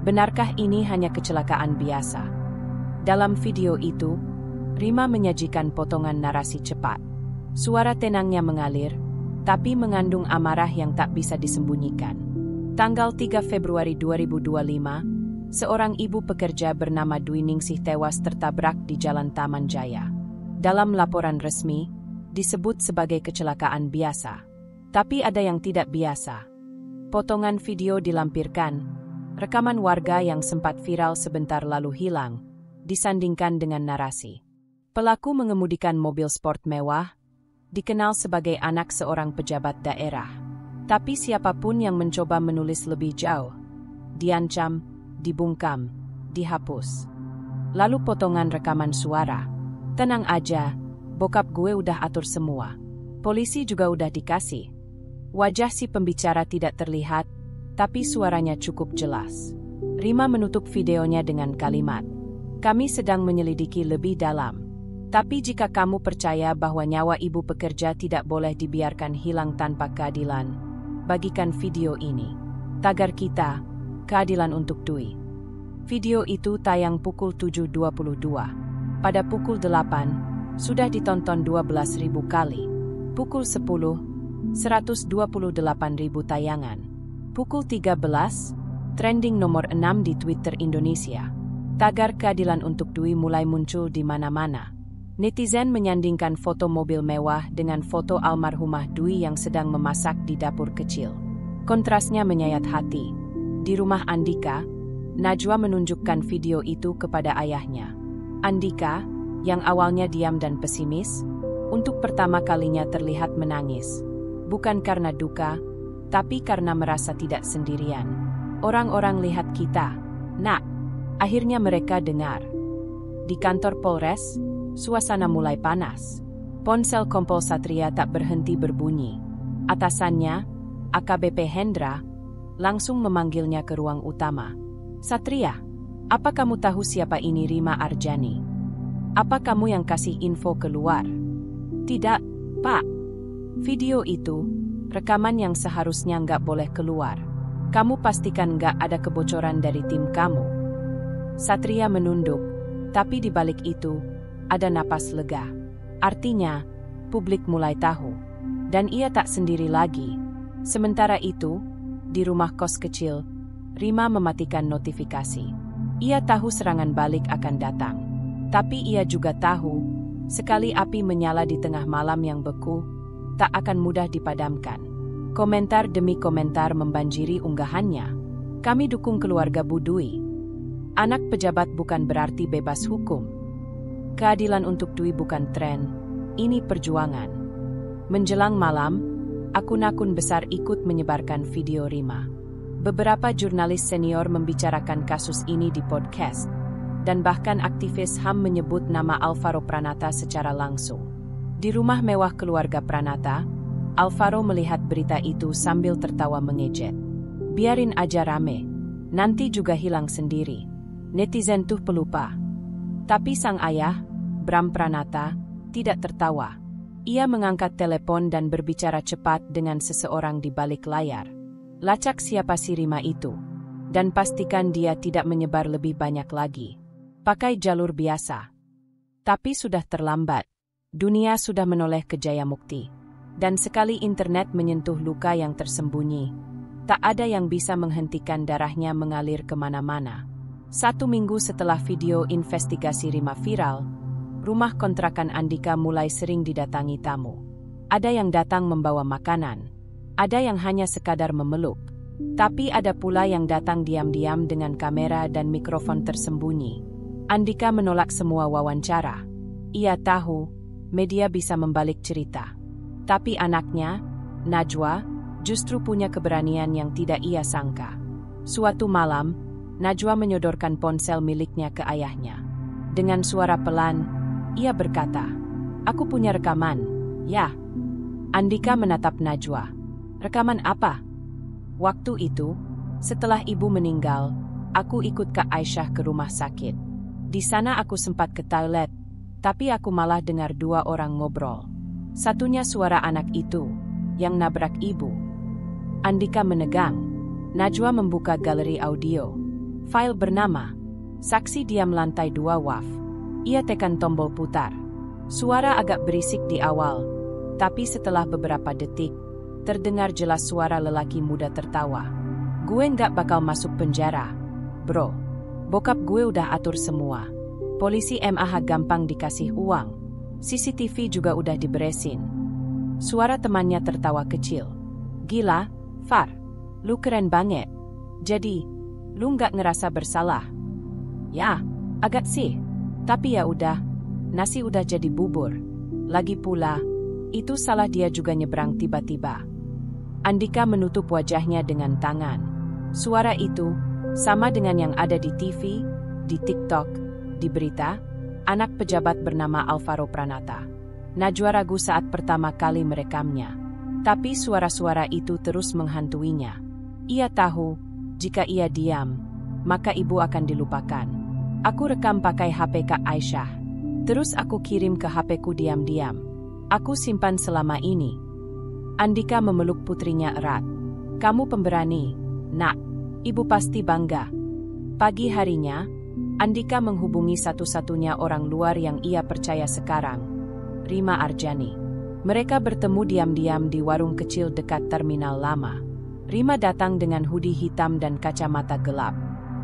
benarkah ini hanya kecelakaan biasa? Dalam video itu, Rima menyajikan potongan narasi cepat. Suara tenangnya mengalir, tapi mengandung amarah yang tak bisa disembunyikan. Tanggal 3 Februari 2025, seorang ibu pekerja bernama Dwi Ningsih tewas tertabrak di Jalan Taman Jaya. Dalam laporan resmi, disebut sebagai kecelakaan biasa. Tapi ada yang tidak biasa. Potongan video dilampirkan, rekaman warga yang sempat viral sebentar lalu hilang, disandingkan dengan narasi. Pelaku mengemudikan mobil sport mewah, dikenal sebagai anak seorang pejabat daerah. Tapi siapapun yang mencoba menulis lebih jauh, diancam, dibungkam, dihapus. Lalu potongan rekaman suara. Tenang aja, bokap gue udah atur semua. Polisi juga udah dikasih. Wajah si pembicara tidak terlihat, tapi suaranya cukup jelas. Rima menutup videonya dengan kalimat, "Kami sedang menyelidiki lebih dalam. Tapi jika kamu percaya bahwa nyawa ibu pekerja tidak boleh dibiarkan hilang tanpa keadilan, bagikan video ini. Tagar kita, keadilan untuk Dwi." Video itu tayang pukul 7.22. Pada pukul 8, sudah ditonton 12.000 kali. Pukul 10, 128.000 tayangan. Pukul 13, trending nomor 6 di Twitter Indonesia. Tagar keadilan untuk Dwi mulai muncul di mana-mana. Netizen menyandingkan foto mobil mewah dengan foto almarhumah Dwi yang sedang memasak di dapur kecil. Kontrasnya menyayat hati. Di rumah Andika, Najwa menunjukkan video itu kepada ayahnya. Andika, yang awalnya diam dan pesimis, untuk pertama kalinya terlihat menangis. Bukan karena duka, tapi karena merasa tidak sendirian. Orang-orang lihat kita, Nak. Akhirnya mereka dengar. Di kantor Polres, suasana mulai panas. Ponsel Kompol Satria tak berhenti berbunyi. Atasannya, AKBP Hendra, langsung memanggilnya ke ruang utama. "Satria, apa kamu tahu siapa ini Rima Arjani? Apa kamu yang kasih info keluar?" "Tidak, Pak. Video itu, rekaman yang seharusnya nggak boleh keluar. Kamu pastikan nggak ada kebocoran dari tim kamu." Satria menunduk, tapi di balik itu, ada napas lega. Artinya, publik mulai tahu. Dan ia tak sendiri lagi. Sementara itu, di rumah kos kecil, Rima mematikan notifikasi. Ia tahu serangan balik akan datang. Tapi ia juga tahu, sekali api menyala di tengah malam yang beku, tak akan mudah dipadamkan. Komentar demi komentar membanjiri unggahannya. "Kami dukung keluarga Bu Dwi. Anak pejabat bukan berarti bebas hukum. Keadilan untuk Dwi bukan tren, ini perjuangan." Menjelang malam, akun-akun besar ikut menyebarkan video Rima. Beberapa jurnalis senior membicarakan kasus ini di podcast, dan bahkan aktivis HAM menyebut nama Alvaro Pranata secara langsung. Di rumah mewah keluarga Pranata, Alvaro melihat berita itu sambil tertawa mengejek. Biarin aja rame. Nanti juga hilang sendiri. Netizen tuh pelupa. Tapi sang ayah, Bram Pranata, tidak tertawa. Ia mengangkat telepon dan berbicara cepat dengan seseorang di balik layar. Lacak siapa si Rima itu. Dan pastikan dia tidak menyebar lebih banyak lagi. Pakai jalur biasa. Tapi sudah terlambat. Dunia sudah menoleh ke Jayamukti. Dan sekali internet menyentuh luka yang tersembunyi, tak ada yang bisa menghentikan darahnya mengalir kemana-mana. 1 minggu setelah video investigasi Rima viral, rumah kontrakan Andika mulai sering didatangi tamu. Ada yang datang membawa makanan, ada yang hanya sekadar memeluk, tapi ada pula yang datang diam-diam dengan kamera dan mikrofon tersembunyi. Andika menolak semua wawancara. Ia tahu media bisa membalik cerita. Tapi anaknya, Najwa, justru punya keberanian yang tidak ia sangka. Suatu malam, Najwa menyodorkan ponsel miliknya ke ayahnya. Dengan suara pelan, ia berkata, "Aku punya rekaman, ya." Andika menatap Najwa. "Rekaman apa?" "Waktu itu, setelah ibu meninggal, aku ikut Kak Aisyah ke rumah sakit. Di sana aku sempat ke toilet, tapi aku malah dengar 2 orang ngobrol. Satunya suara anak itu, yang nabrak ibu." Andika menegang. Najwa membuka galeri audio. File bernama Saksi Diam Lantai 2 WAF. Ia tekan tombol putar. Suara agak berisik di awal, tapi setelah beberapa detik, terdengar jelas suara lelaki muda tertawa. "Gue nggak bakal masuk penjara, bro. Bokap gue udah atur semua. Polisi MAH gampang dikasih uang. CCTV juga udah diberesin." Suara temannya tertawa kecil. "Gila, Far. Lu keren banget. Jadi, lu nggak ngerasa bersalah?" "Ya, agak sih. Tapi ya udah, nasi udah jadi bubur. Lagi pula, itu salah dia juga nyebrang tiba-tiba." Andika menutup wajahnya dengan tangan. Suara itu sama dengan yang ada di TV, di TikTok, di berita, anak pejabat bernama Alvaro Pranata. Najwa ragu saat pertama kali merekamnya. Tapi suara-suara itu terus menghantuinya. Ia tahu, jika ia diam, maka ibu akan dilupakan. "Aku rekam pakai HP Kak Aisyah. Terus aku kirim ke HP-ku diam-diam. Aku simpan selama ini." Andika memeluk putrinya erat. "Kamu pemberani, Nak. Ibu pasti bangga." Pagi harinya, Andika menghubungi satu-satunya orang luar yang ia percaya sekarang, Rima Arjani. Mereka bertemu diam-diam di warung kecil dekat terminal lama. Rima datang dengan hoodie hitam dan kacamata gelap.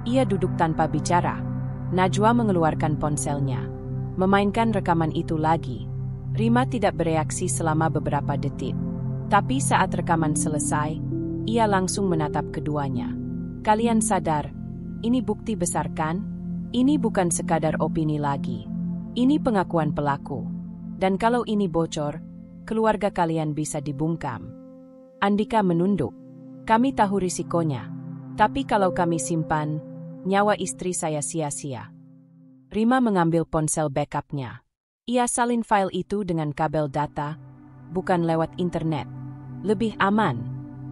Ia duduk tanpa bicara. Najwa mengeluarkan ponselnya, memainkan rekaman itu lagi. Rima tidak bereaksi selama beberapa detik. Tapi saat rekaman selesai, ia langsung menatap keduanya. "Kalian sadar, ini bukti besar kan? Ini bukan sekadar opini lagi. Ini pengakuan pelaku. Dan kalau ini bocor, keluarga kalian bisa dibungkam." Andika menunduk. "Kami tahu risikonya. Tapi kalau kami simpan, nyawa istri saya sia-sia." Rima mengambil ponsel backupnya. Ia salin file itu dengan kabel data, bukan lewat internet. Lebih aman.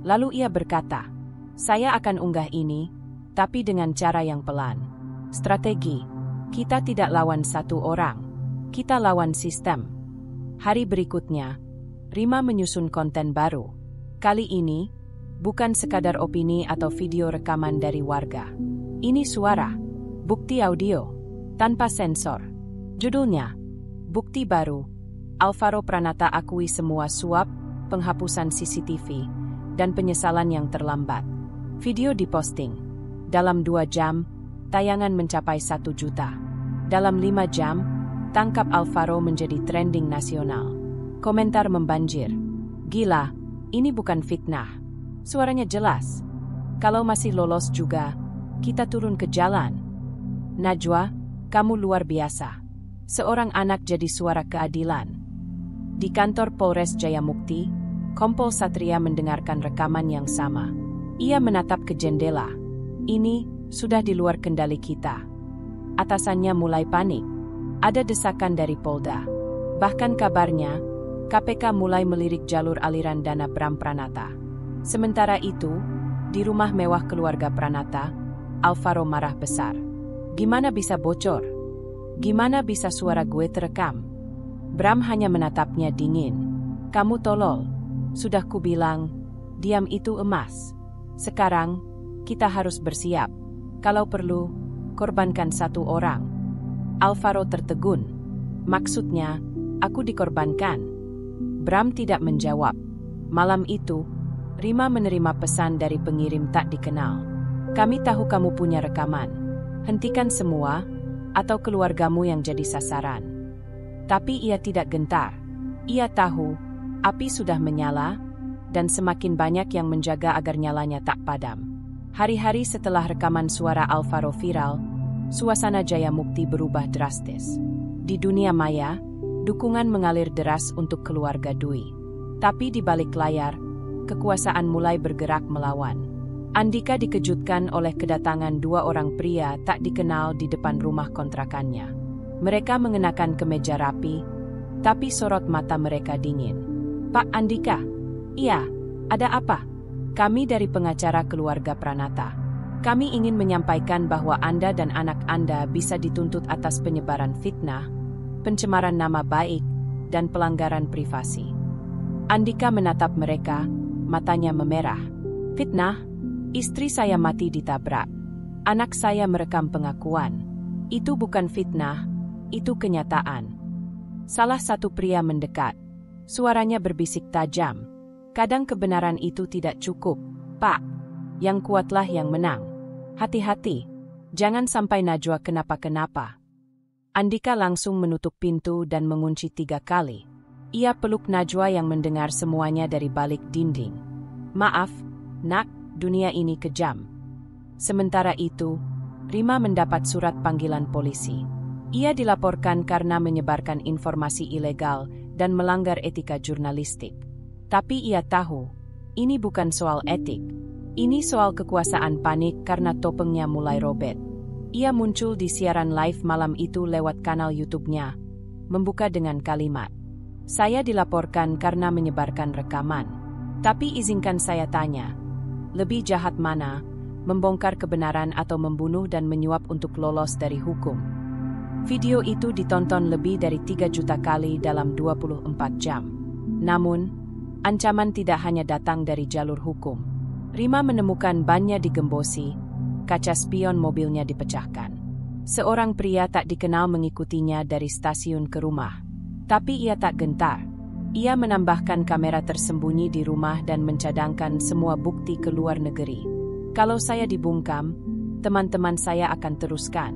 Lalu ia berkata, "Saya akan unggah ini, tapi dengan cara yang pelan. Strategi. Kita tidak lawan satu orang. Kita lawan sistem." Hari berikutnya, Rima menyusun konten baru. Kali ini, bukan sekadar opini atau video rekaman dari warga. Ini suara, bukti audio, tanpa sensor. Judulnya, Bukti Baru. Alvaro Pranata akui semua suap, penghapusan CCTV, dan penyesalan yang terlambat. Video diposting. Dalam 2 jam, tayangan mencapai 1 juta. Dalam 5 jam, tangkap Alvaro menjadi trending nasional. Komentar membanjir. "Gila, ini bukan fitnah. Suaranya jelas. Kalau masih lolos juga, kita turun ke jalan." "Najwa, kamu luar biasa. Seorang anak jadi suara keadilan." Di kantor Polres Jayamukti, Kompol Satria mendengarkan rekaman yang sama. Ia menatap ke jendela. "Ini sudah di luar kendali kita." Atasannya mulai panik. Ada desakan dari Polda. Bahkan kabarnya, KPK mulai melirik jalur aliran dana Bram Pranata. Sementara itu, Di rumah mewah keluarga Pranata, Alvaro marah besar. Gimana bisa bocor? Gimana bisa suara gue terekam? Bram hanya menatapnya dingin. Kamu tolol. Sudah kubilang, diam itu emas. Sekarang, kita harus bersiap. Kalau perlu, korbankan satu orang. Alvaro tertegun. Maksudnya, aku dikorbankan. Bram tidak menjawab. Malam itu, Rima menerima pesan dari pengirim tak dikenal. Kami tahu kamu punya rekaman. Hentikan semua, atau keluargamu yang jadi sasaran. Tapi ia tidak gentar. Ia tahu, api sudah menyala, dan semakin banyak yang menjaga agar nyalanya tak padam. Hari-hari setelah rekaman suara Alvaro viral, suasana Jayamukti berubah drastis. Di dunia maya, dukungan mengalir deras untuk keluarga Dwi. Tapi di balik layar, kekuasaan mulai bergerak melawan. Andika dikejutkan oleh kedatangan dua orang pria tak dikenal di depan rumah kontrakannya. Mereka mengenakan kemeja rapi, tapi sorot mata mereka dingin. Pak Andika, iya, ada apa? Kami dari pengacara keluarga Pranata. Kami ingin menyampaikan bahwa Anda dan anak Anda bisa dituntut atas penyebaran fitnah, pencemaran nama baik, dan pelanggaran privasi. Andika menatap mereka, matanya memerah. Fitnah? Istri saya mati ditabrak. Anak saya merekam pengakuan. Itu bukan fitnah, itu kenyataan. Salah satu pria mendekat. Suaranya berbisik tajam. Kadang kebenaran itu tidak cukup, Pak. Yang kuatlah yang menang. Hati-hati, jangan sampai Najwa kenapa-kenapa. Andika langsung menutup pintu dan mengunci 3 kali. Ia peluk Najwa yang mendengar semuanya dari balik dinding. Maaf, nak, dunia ini kejam. Sementara itu, Rima mendapat surat panggilan polisi. Ia dilaporkan karena menyebarkan informasi ilegal dan melanggar etika jurnalistik. Tapi ia tahu, ini bukan soal etik. Ini soal kekuasaan panik karena topengnya mulai robek. Ia muncul di siaran live malam itu lewat kanal YouTube-nya, membuka dengan kalimat, "Saya dilaporkan karena menyebarkan rekaman. Tapi izinkan saya tanya, lebih jahat mana, membongkar kebenaran atau membunuh dan menyuap untuk lolos dari hukum?" Video itu ditonton lebih dari 3 juta kali dalam 24 jam. Namun, ancaman tidak hanya datang dari jalur hukum. Rima menemukan bannya digembosi, kaca spion mobilnya dipecahkan. Seorang pria tak dikenal mengikutinya dari stasiun ke rumah. Tapi ia tak gentar. Ia menambahkan kamera tersembunyi di rumah dan mencadangkan semua bukti ke luar negeri. Kalau saya dibungkam, teman-teman saya akan teruskan.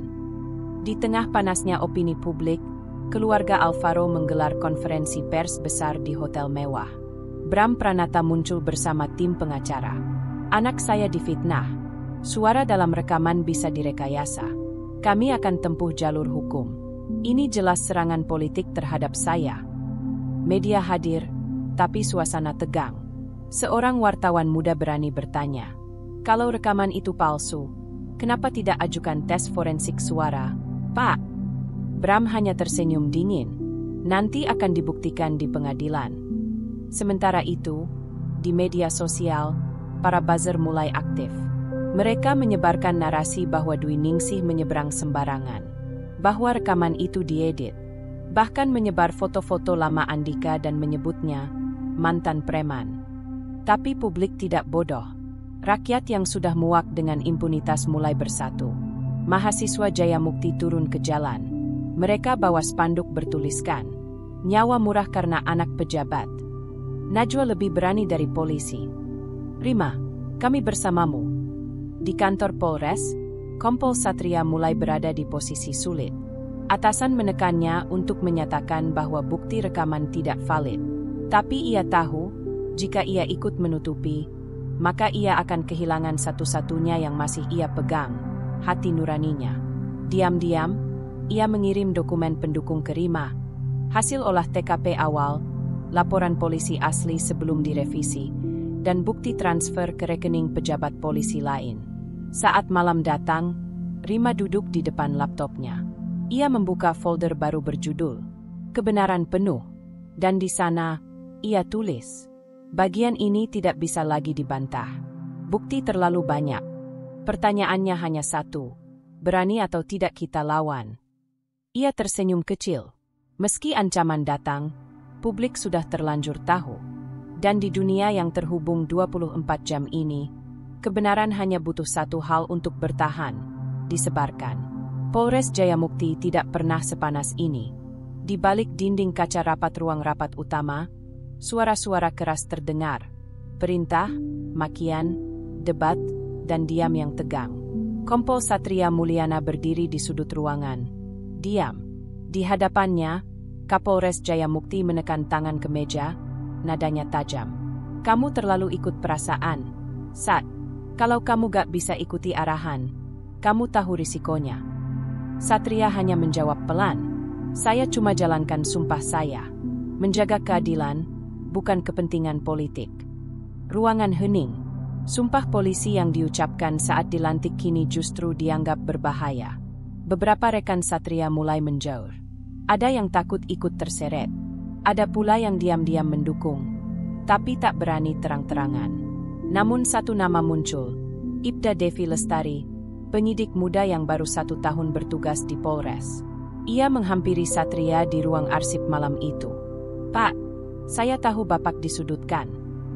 Di tengah panasnya opini publik, keluarga Alvaro menggelar konferensi pers besar di hotel mewah. Bram Pranata muncul bersama tim pengacara. Anak saya difitnah. Suara dalam rekaman bisa direkayasa. Kami akan tempuh jalur hukum. Ini jelas serangan politik terhadap saya. Media hadir, tapi suasana tegang. Seorang wartawan muda berani bertanya, "Kalau rekaman itu palsu, kenapa tidak ajukan tes forensik suara, Pak?" Bram hanya tersenyum dingin. Nanti akan dibuktikan di pengadilan. Sementara itu, di media sosial, para buzzer mulai aktif. Mereka menyebarkan narasi bahwa Dwi Ningsih menyeberang sembarangan, bahwa rekaman itu diedit, bahkan menyebar foto-foto lama Andika dan menyebutnya mantan preman. Tapi publik tidak bodoh. Rakyat yang sudah muak dengan impunitas mulai bersatu. Mahasiswa Jayamukti turun ke jalan. Mereka bawa spanduk bertuliskan, "Nyawa murah karena anak pejabat." Najwa lebih berani dari polisi. "Rima, kami bersamamu." Di kantor Polres, Kompol Satria mulai berada di posisi sulit. Atasan menekannya untuk menyatakan bahwa bukti rekaman tidak valid. Tapi ia tahu, jika ia ikut menutupi, maka ia akan kehilangan satu-satunya yang masih ia pegang, hati nuraninya. Diam-diam, ia mengirim dokumen pendukung ke Rima, hasil olah TKP awal, laporan polisi asli sebelum direvisi, dan bukti transfer ke rekening pejabat polisi lain. Saat malam datang, Rima duduk di depan laptopnya. Ia membuka folder baru berjudul "Kebenaran Penuh", dan di sana ia tulis, "Bagian ini tidak bisa lagi dibantah. Bukti terlalu banyak. Pertanyaannya hanya satu. Berani atau tidak kita lawan? Ia tersenyum kecil. Meski ancaman datang, publik sudah terlanjur tahu. Dan di dunia yang terhubung 24 jam ini, kebenaran hanya butuh satu hal untuk bertahan, disebarkan. Polres Jayamukti tidak pernah sepanas ini. Di balik dinding kaca ruang rapat utama, suara-suara keras terdengar. Perintah, makian, debat, dan diam yang tegang. Kompol Satria Mulyana berdiri di sudut ruangan. Diam. Di hadapannya, Kapolres Jayamukti menekan tangan ke meja, nadanya tajam. Kamu terlalu ikut perasaan, Sat. Kalau kamu gak bisa ikuti arahan, kamu tahu risikonya. Satria hanya menjawab pelan. Saya cuma jalankan sumpah saya. Menjaga keadilan, bukan kepentingan politik. Ruangan hening. Sumpah polisi yang diucapkan saat dilantik kini justru dianggap berbahaya. Beberapa rekan Satria mulai menjauh. Ada yang takut ikut terseret. Ada pula yang diam-diam mendukung. Tapi tak berani terang-terangan. Namun satu nama muncul. Ibda Devi Lestari, penyidik muda yang baru 1 tahun bertugas di Polres. Ia menghampiri Satria di ruang arsip malam itu. Pak, saya tahu Bapak disudutkan.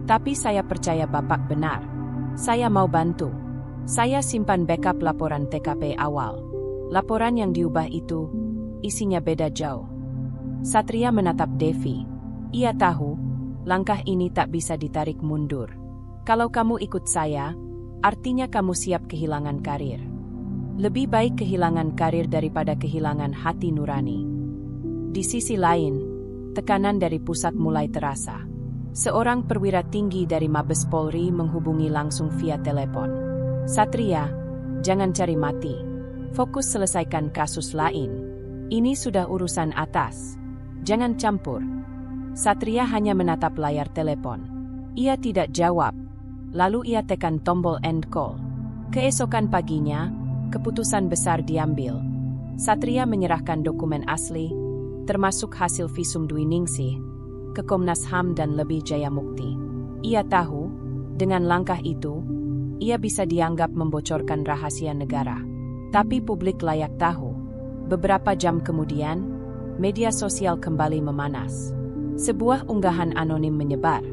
Tapi saya percaya Bapak benar. Saya mau bantu. Saya simpan backup laporan TKP awal. Laporan yang diubah itu, isinya beda jauh. Satria menatap Devi. Ia tahu, langkah ini tak bisa ditarik mundur. Kalau kamu ikut saya, artinya kamu siap kehilangan karir. Lebih baik kehilangan karir daripada kehilangan hati nurani. Di sisi lain, tekanan dari pusat mulai terasa. Seorang perwira tinggi dari Mabes Polri menghubungi langsung via telepon. Satria, jangan cari mati. Fokus selesaikan kasus lain. Ini sudah urusan atas. Jangan campur. Satria hanya menatap layar telepon. Ia tidak jawab. Lalu ia tekan tombol end call. Keesokan paginya, keputusan besar diambil. Satria menyerahkan dokumen asli, termasuk hasil visum Dwi Ningsih, ke Komnas HAM dan lebih Jayamukti. Ia tahu, dengan langkah itu, ia bisa dianggap membocorkan rahasia negara. Tapi publik layak tahu. Beberapa jam kemudian, media sosial kembali memanas. Sebuah unggahan anonim menyebar.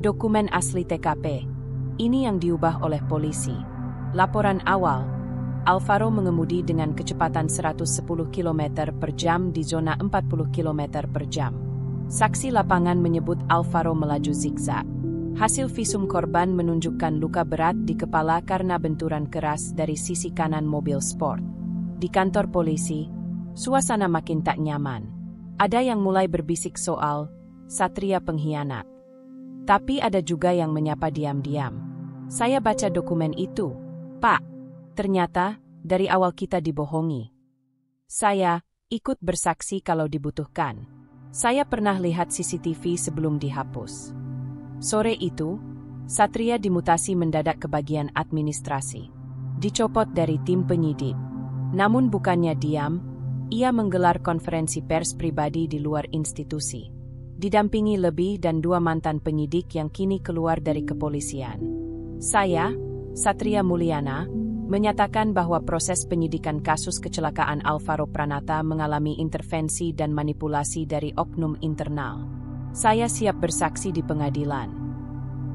Dokumen asli TKP. Ini yang diubah oleh polisi. Laporan awal, Alvaro mengemudi dengan kecepatan 110 km per jam di zona 40 km per jam. Saksi lapangan menyebut Alvaro melaju zigzag. Hasil visum korban menunjukkan luka berat di kepala karena benturan keras dari sisi kanan mobil sport. Di kantor polisi, suasana makin tak nyaman. Ada yang mulai berbisik soal Satria pengkhianat. Tapi ada juga yang menyapa diam-diam. Saya baca dokumen itu, Pak. Ternyata, dari awal kita dibohongi. Saya ikut bersaksi kalau dibutuhkan. Saya pernah lihat CCTV sebelum dihapus. Sore itu, Satria dimutasi mendadak ke bagian administrasi. Dicopot dari tim penyidik. Namun bukannya diam, ia menggelar konferensi pers pribadi di luar institusi. Didampingi lebih dan 2 mantan penyidik yang kini keluar dari kepolisian. Saya, Satria Mulyana, menyatakan bahwa proses penyidikan kasus kecelakaan Alvaro Pranata mengalami intervensi dan manipulasi dari oknum internal. Saya siap bersaksi di pengadilan.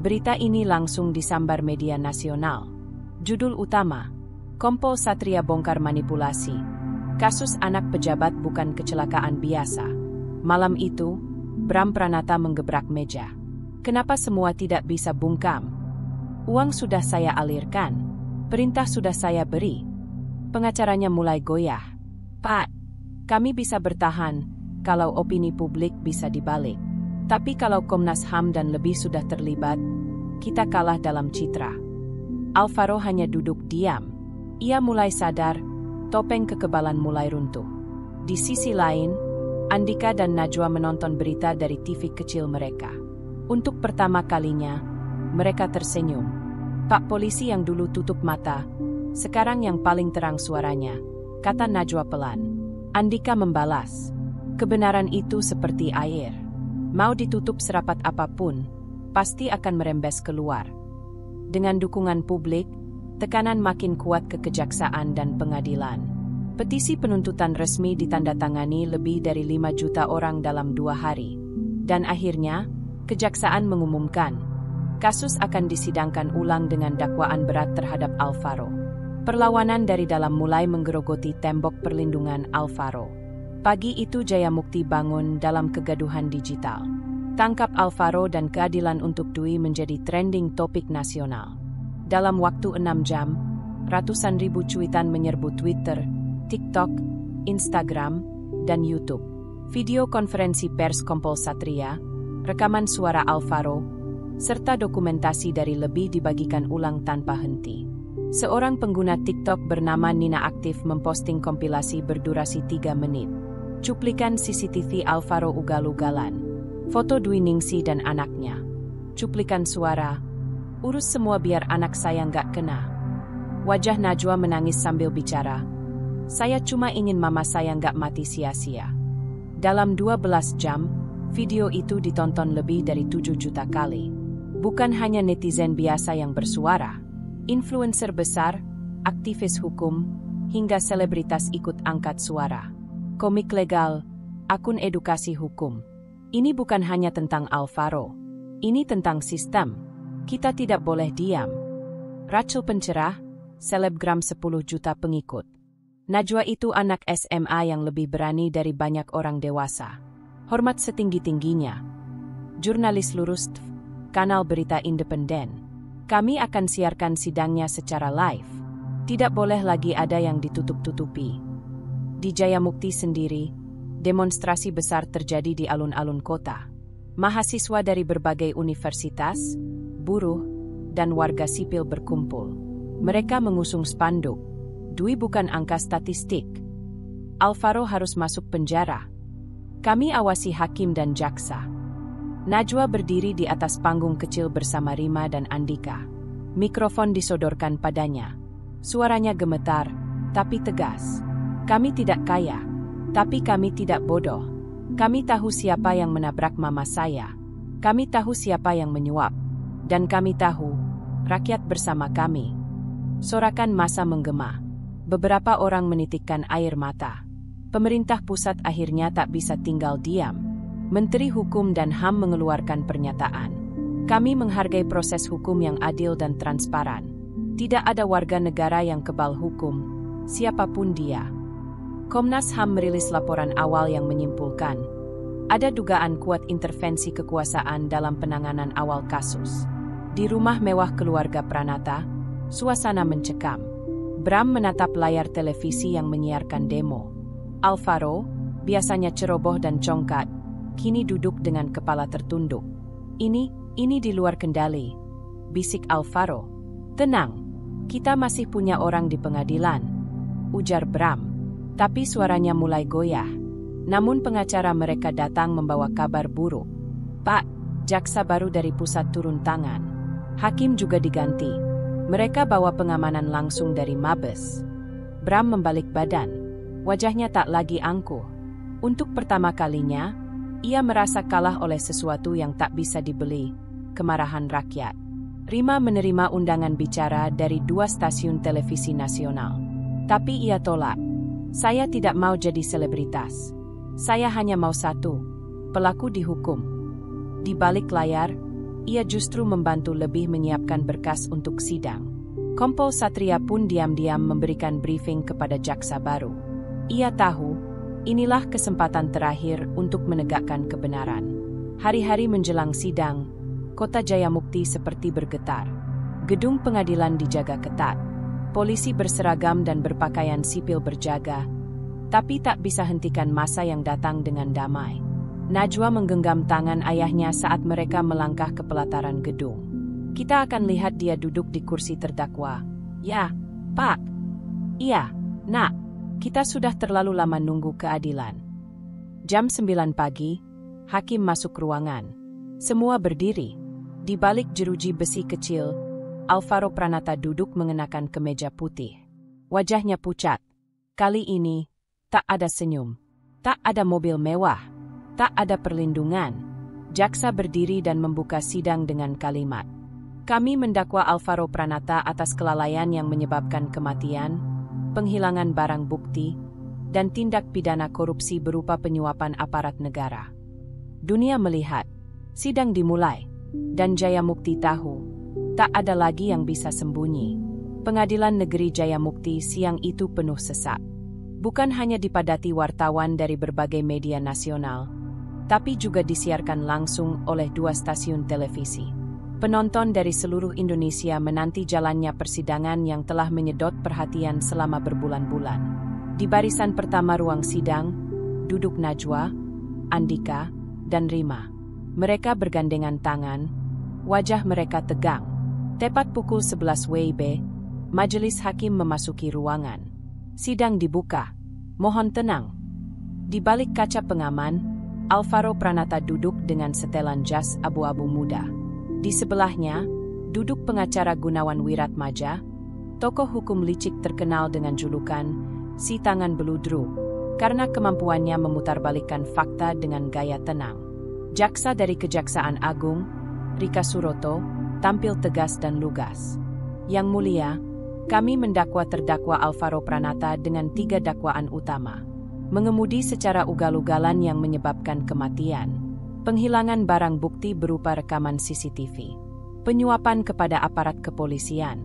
Berita ini langsung disambar media nasional. Judul utama, Kompol Satria bongkar manipulasi. Kasus anak pejabat bukan kecelakaan biasa. Malam itu, Bram Pranata menggebrak meja. Kenapa semua tidak bisa bungkam? Uang sudah saya alirkan. Perintah sudah saya beri. Pengacaranya mulai goyah. Pak, kami bisa bertahan kalau opini publik bisa dibalik. Tapi kalau Komnas HAM dan lebih sudah terlibat, kita kalah dalam citra. Alvaro hanya duduk diam. Ia mulai sadar, topeng kekebalan mulai runtuh. Di sisi lain, Andika dan Najwa menonton berita dari TV kecil mereka. Untuk pertama kalinya, mereka tersenyum. Pak polisi yang dulu tutup mata, sekarang yang paling terang suaranya, kata Najwa pelan. Andika membalas, kebenaran itu seperti air. Mau ditutup serapat apapun, pasti akan merembes keluar. Dengan dukungan publik, tekanan makin kuat ke kejaksaan dan pengadilan. Petisi penuntutan resmi ditandatangani lebih dari 5 juta orang dalam 2 hari. Dan akhirnya, kejaksaan mengumumkan, kasus akan disidangkan ulang dengan dakwaan berat terhadap Alvaro. Perlawanan dari dalam mulai menggerogoti tembok perlindungan Alvaro. Pagi itu Jayamukti bangun dalam kegaduhan digital. Tangkap Alvaro dan keadilan untuk Dwi menjadi trending topik nasional. Dalam waktu 6 jam, ratusan ribu cuitan menyerbu Twitter, TikTok, Instagram, dan YouTube. Video konferensi pers Kompol Satria, rekaman suara Alvaro, serta dokumentasi dari lebih dibagikan ulang tanpa henti. Seorang pengguna TikTok bernama Nina aktif memposting kompilasi berdurasi 3 menit. Cuplikan CCTV Alvaro ugal-ugalan. Foto Dwi Ningsi dan anaknya. Cuplikan suara, urus semua biar anak saya nggak kena. Wajah Najwa menangis sambil bicara. Saya cuma ingin mama saya nggak mati sia-sia. Dalam 12 jam, video itu ditonton lebih dari 7 juta kali. Bukan hanya netizen biasa yang bersuara. Influencer besar, aktivis hukum, hingga selebritas ikut angkat suara. Komik legal, akun edukasi hukum. Ini bukan hanya tentang Alvaro. Ini tentang sistem. Kita tidak boleh diam. Rachel pencerah, selebgram 10 juta pengikut. Najwa itu anak SMA yang lebih berani dari banyak orang dewasa. Hormat setinggi-tingginya. Jurnalis lurus, kanal berita independen. Kami akan siarkan sidangnya secara live. Tidak boleh lagi ada yang ditutup-tutupi. Di Jayamukti sendiri, demonstrasi besar terjadi di alun-alun kota. Mahasiswa dari berbagai universitas, buruh, dan warga sipil berkumpul. Mereka mengusung spanduk. Dwi bukan angka statistik. Alvaro harus masuk penjara. Kami awasi hakim dan jaksa. Najwa berdiri di atas panggung kecil bersama Rima dan Andika. Mikrofon disodorkan padanya. Suaranya gemetar, tapi tegas. Kami tidak kaya, tapi kami tidak bodoh. Kami tahu siapa yang menabrak mama saya. Kami tahu siapa yang menyuap. Dan kami tahu, rakyat bersama kami. Sorakan massa menggema. Beberapa orang menitikkan air mata. Pemerintah pusat akhirnya tak bisa tinggal diam. Menteri Hukum dan HAM mengeluarkan pernyataan. Kami menghargai proses hukum yang adil dan transparan. Tidak ada warga negara yang kebal hukum, siapapun dia. Komnas HAM merilis laporan awal yang menyimpulkan, ada dugaan kuat intervensi kekuasaan dalam penanganan awal kasus. Di rumah mewah keluarga Pranata, suasana mencekam. Bram menatap layar televisi yang menyiarkan demo. Alvaro, biasanya ceroboh dan congkak, kini duduk dengan kepala tertunduk. Ini di luar kendali, bisik Alvaro. Tenang, kita masih punya orang di pengadilan, ujar Bram. Tapi suaranya mulai goyah. Namun pengacara mereka datang membawa kabar buruk. Pak, jaksa baru dari pusat turun tangan. Hakim juga diganti. Mereka bawa pengamanan langsung dari Mabes. Bram membalik badan. Wajahnya tak lagi angkuh. Untuk pertama kalinya, ia merasa kalah oleh sesuatu yang tak bisa dibeli, kemarahan rakyat. Rima menerima undangan bicara dari 2 stasiun televisi nasional. Tapi ia tolak. Saya tidak mau jadi selebritas. Saya hanya mau satu, pelaku dihukum. Di balik layar, ia justru membantu lebih menyiapkan berkas untuk sidang. Kompol Satria pun diam-diam memberikan briefing kepada jaksa baru. Ia tahu, inilah kesempatan terakhir untuk menegakkan kebenaran. Hari-hari menjelang sidang, kota Jayamukti seperti bergetar. Gedung pengadilan dijaga ketat. Polisi berseragam dan berpakaian sipil berjaga, tapi tak bisa hentikan massa yang datang dengan damai. Najwa menggenggam tangan ayahnya saat mereka melangkah ke pelataran gedung. Kita akan lihat dia duduk di kursi terdakwa. Ya, Pak. Iya, Nak. Kita sudah terlalu lama nunggu keadilan. Jam 9 pagi, hakim masuk ruangan. Semua berdiri. Di balik jeruji besi kecil, Alvaro Pranata duduk mengenakan kemeja putih. Wajahnya pucat. Kali ini, tak ada senyum. Tak ada mobil mewah. Tak ada perlindungan. Jaksa berdiri dan membuka sidang dengan kalimat. Kami mendakwa Alvaro Pranata atas kelalaian yang menyebabkan kematian, penghilangan barang bukti, dan tindak pidana korupsi berupa penyuapan aparat negara. Dunia melihat, sidang dimulai, dan Jayamukti tahu, tak ada lagi yang bisa sembunyi. Pengadilan Negeri Jayamukti siang itu penuh sesak. Bukan hanya dipadati wartawan dari berbagai media nasional, tapi juga disiarkan langsung oleh 2 stasiun televisi. Penonton dari seluruh Indonesia menanti jalannya persidangan yang telah menyedot perhatian selama berbulan-bulan. Di barisan pertama ruang sidang, duduk Najwa, Andika, dan Rima. Mereka bergandengan tangan, wajah mereka tegang. Tepat pukul 11 WIB, majelis hakim memasuki ruangan. Sidang dibuka. Mohon tenang. Di balik kaca pengaman, Alvaro Pranata duduk dengan setelan jas abu-abu muda. Di sebelahnya, duduk pengacara Gunawan Wiratmaja, tokoh hukum licik terkenal dengan julukan si tangan beludru, karena kemampuannya memutarbalikkan fakta dengan gaya tenang. Jaksa dari Kejaksaan Agung, Rika Suroto, tampil tegas dan lugas. Yang mulia, kami mendakwa terdakwa Alvaro Pranata dengan 3 dakwaan utama. Mengemudi secara ugal-ugalan yang menyebabkan kematian. Penghilangan barang bukti berupa rekaman CCTV. Penyuapan kepada aparat kepolisian.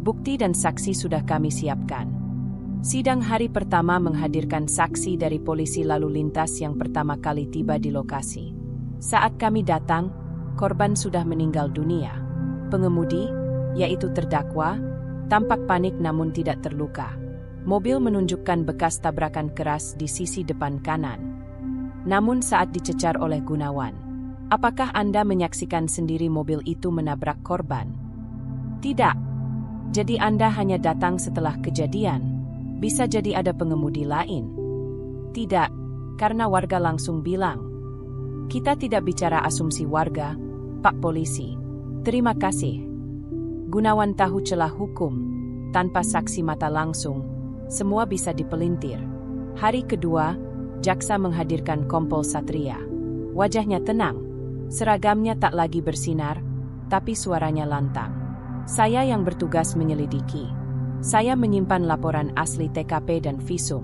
Bukti dan saksi sudah kami siapkan. Sidang hari pertama menghadirkan saksi dari polisi lalu lintas yang pertama kali tiba di lokasi. Saat kami datang, korban sudah meninggal dunia. Pengemudi, yaitu terdakwa, tampak panik namun tidak terluka. Mobil menunjukkan bekas tabrakan keras di sisi depan kanan. Namun saat dicecar oleh Gunawan, apakah Anda menyaksikan sendiri mobil itu menabrak korban? Tidak. Jadi Anda hanya datang setelah kejadian. Bisa jadi ada pengemudi lain. Tidak, karena warga langsung bilang. Kita tidak bicara asumsi warga, Pak Polisi. Terima kasih. Gunawan tahu celah hukum. Tanpa saksi mata langsung, semua bisa dipelintir. Hari kedua, jaksa menghadirkan Kompol Satria. Wajahnya tenang, seragamnya tak lagi bersinar, tapi suaranya lantang. Saya yang bertugas menyelidiki. Saya menyimpan laporan asli TKP dan visum.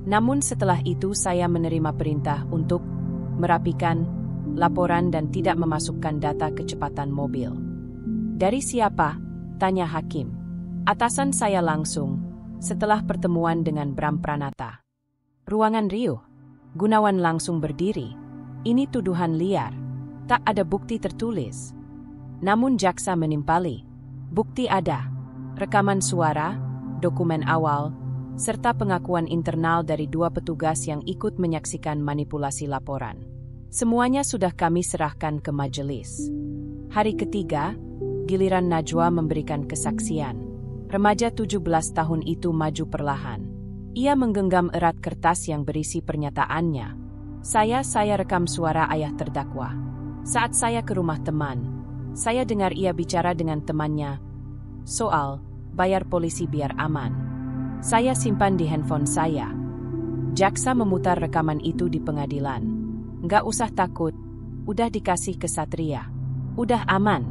Namun setelah itu saya menerima perintah untuk merapikan laporan dan tidak memasukkan data kecepatan mobil. Dari siapa? Tanya hakim. Atasan saya langsung, setelah pertemuan dengan Bram Pranata. Ruangan riuh. Gunawan langsung berdiri. Ini tuduhan liar. Tak ada bukti tertulis. Namun jaksa menimpali. Bukti ada. Rekaman suara, dokumen awal, serta pengakuan internal dari 2 petugas yang ikut menyaksikan manipulasi laporan. Semuanya sudah kami serahkan ke majelis. Hari ketiga, giliran Najwa memberikan kesaksian. Remaja 17 tahun itu maju perlahan. Ia menggenggam erat kertas yang berisi pernyataannya. Saya rekam suara ayah terdakwa. Saat saya ke rumah teman, saya dengar ia bicara dengan temannya soal bayar polisi biar aman. Saya simpan di handphone saya. Jaksa memutar rekaman itu di pengadilan. Nggak usah takut, udah dikasih ke Satria. Udah aman.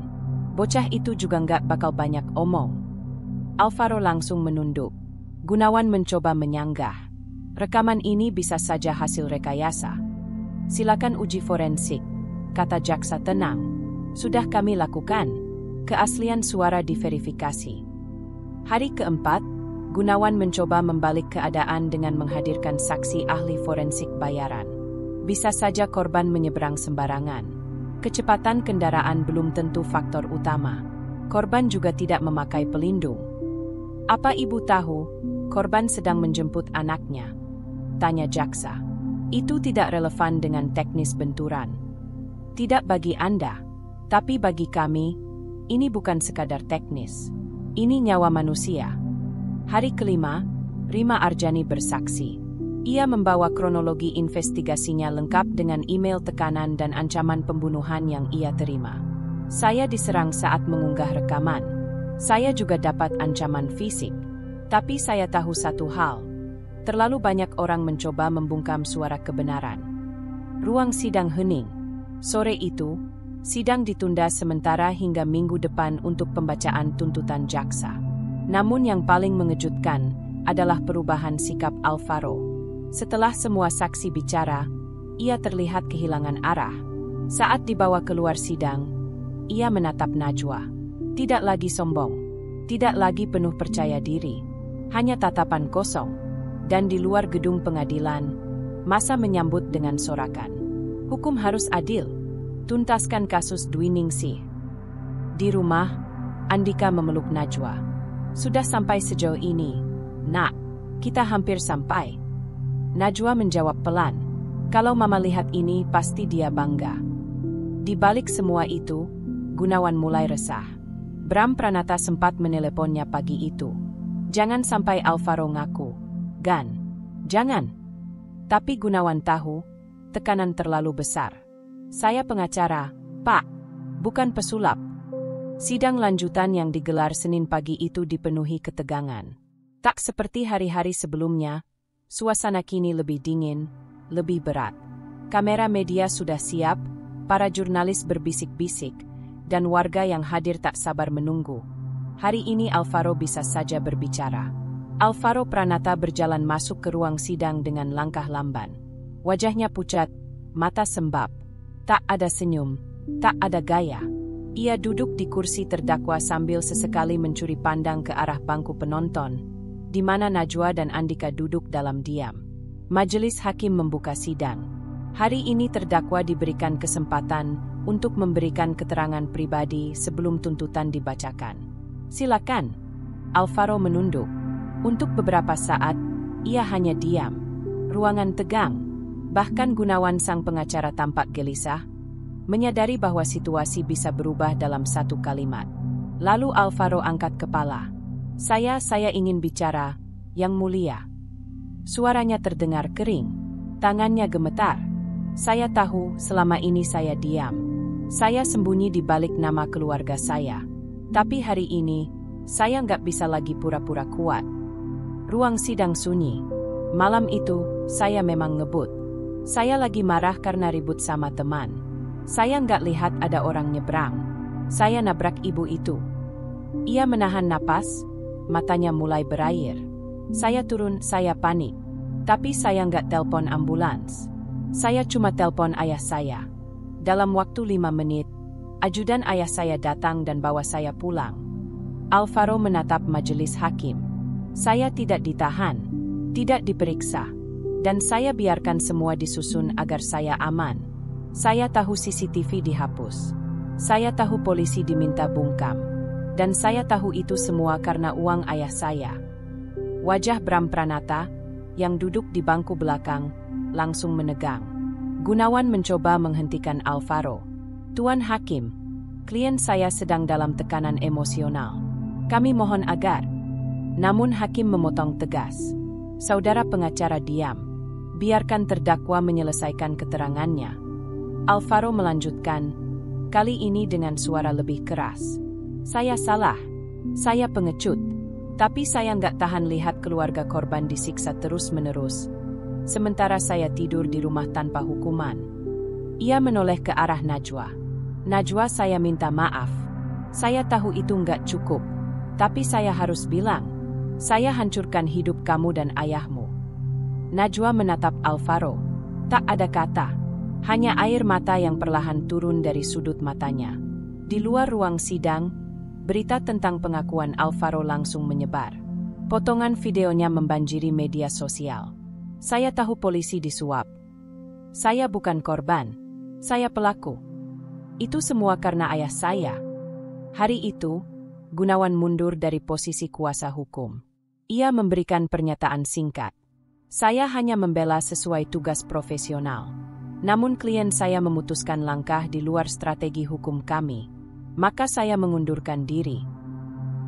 Bocah itu juga nggak bakal banyak omong. Alvaro langsung menunduk. Gunawan mencoba menyanggah. Rekaman ini bisa saja hasil rekayasa. Silakan uji forensik, kata jaksa tenang. Sudah kami lakukan. Keaslian suara diverifikasi. Hari keempat, Gunawan mencoba membalik keadaan dengan menghadirkan saksi ahli forensik bayaran. Bisa saja korban menyeberang sembarangan. Kecepatan kendaraan belum tentu faktor utama. Korban juga tidak memakai pelindung. Apa ibu tahu, korban sedang menjemput anaknya? Tanya jaksa. Itu tidak relevan dengan teknis benturan. Tidak bagi Anda, tapi bagi kami, ini bukan sekadar teknis. Ini nyawa manusia. Hari kelima, Rima Arjani bersaksi. Ia membawa kronologi investigasinya lengkap dengan email tekanan dan ancaman pembunuhan yang ia terima. Saya diserang saat mengunggah rekaman. Saya juga dapat ancaman fisik. Tapi saya tahu satu hal. Terlalu banyak orang mencoba membungkam suara kebenaran. Ruang sidang hening. Sore itu, Sidang ditunda sementara hingga minggu depan untuk pembacaan tuntutan jaksa. Namun yang paling mengejutkan adalah perubahan sikap Alvaro. Setelah semua saksi bicara, ia terlihat kehilangan arah. Saat dibawa keluar sidang, ia menatap Najwa. Tidak lagi sombong, tidak lagi penuh percaya diri, hanya tatapan kosong. Dan di luar gedung pengadilan, massa menyambut dengan sorakan. Hukum harus adil. Tuntaskan kasus Dwi Ningsih. Di rumah, Andika memeluk Najwa. Sudah sampai sejauh ini, Nak. Kita hampir sampai. Najwa menjawab pelan. Kalau Mama lihat ini pasti dia bangga. Di balik semua itu, Gunawan mulai resah. Bram Pranata sempat meneleponnya pagi itu. Jangan sampai Alvaro ngaku. Gan. Jangan. Tapi Gunawan tahu, tekanan terlalu besar. Saya pengacara, Pak, bukan pesulap. Sidang lanjutan yang digelar Senin pagi itu dipenuhi ketegangan. Tak seperti hari-hari sebelumnya, suasana kini lebih dingin, lebih berat. Kamera media sudah siap, para jurnalis berbisik-bisik, dan warga yang hadir tak sabar menunggu. Hari ini Alvaro bisa saja berbicara. Alvaro Pranata berjalan masuk ke ruang sidang dengan langkah lamban. Wajahnya pucat, mata sembab. Tak ada senyum, tak ada gaya. Ia duduk di kursi terdakwa sambil sesekali mencuri pandang ke arah bangku penonton, di mana Najwa dan Andika duduk dalam diam. Majelis hakim membuka sidang. Hari ini terdakwa diberikan kesempatan untuk memberikan keterangan pribadi sebelum tuntutan dibacakan. Silakan. Alvaro menunduk. Untuk beberapa saat, ia hanya diam. Ruangan tegang. Bahkan Gunawan sang pengacara tampak gelisah, menyadari bahwa situasi bisa berubah dalam satu kalimat. Lalu Alvaro angkat kepala. Saya ingin bicara, Yang Mulia. Suaranya terdengar kering, tangannya gemetar. Saya tahu selama ini saya diam. Saya sembunyi di balik nama keluarga saya. Tapi hari ini, saya nggak bisa lagi pura-pura kuat. Ruang sidang sunyi. Malam itu, saya memang ngebut. Saya lagi marah karena ribut sama teman. Saya nggak lihat ada orang nyebrang. Saya nabrak ibu itu. Ia menahan napas, matanya mulai berair. Saya turun, saya panik. Tapi saya nggak telpon ambulans. Saya cuma telpon ayah saya. Dalam waktu 5 menit, ajudan ayah saya datang dan bawa saya pulang. Alvaro menatap majelis hakim. Saya tidak ditahan, tidak diperiksa. Dan saya biarkan semua disusun agar saya aman. Saya tahu CCTV dihapus. Saya tahu polisi diminta bungkam. Dan saya tahu itu semua karena uang ayah saya. Wajah Bram Pranata, yang duduk di bangku belakang, langsung menegang. Gunawan mencoba menghentikan Alvaro. Tuan Hakim, klien saya sedang dalam tekanan emosional. Kami mohon agar. Namun Hakim memotong tegas. Saudara pengacara diam. Biarkan terdakwa menyelesaikan keterangannya. Alvaro melanjutkan, kali ini dengan suara lebih keras. Saya salah. Saya pengecut. Tapi saya nggak tahan lihat keluarga korban disiksa terus-menerus. Sementara saya tidur di rumah tanpa hukuman. Ia menoleh ke arah Najwa. Najwa, saya minta maaf. Saya tahu itu nggak cukup. Tapi saya harus bilang. Saya hancurkan hidup kamu dan ayahmu. Najwa menatap Alvaro. Tak ada kata. Hanya air mata yang perlahan turun dari sudut matanya. Di luar ruang sidang, berita tentang pengakuan Alvaro langsung menyebar. Potongan videonya membanjiri media sosial. Saya tahu polisi disuap. Saya bukan korban. Saya pelaku. Itu semua karena ayah saya. Hari itu, Gunawan mundur dari posisi kuasa hukum. Ia memberikan pernyataan singkat. Saya hanya membela sesuai tugas profesional. Namun klien saya memutuskan langkah di luar strategi hukum kami. Maka saya mengundurkan diri.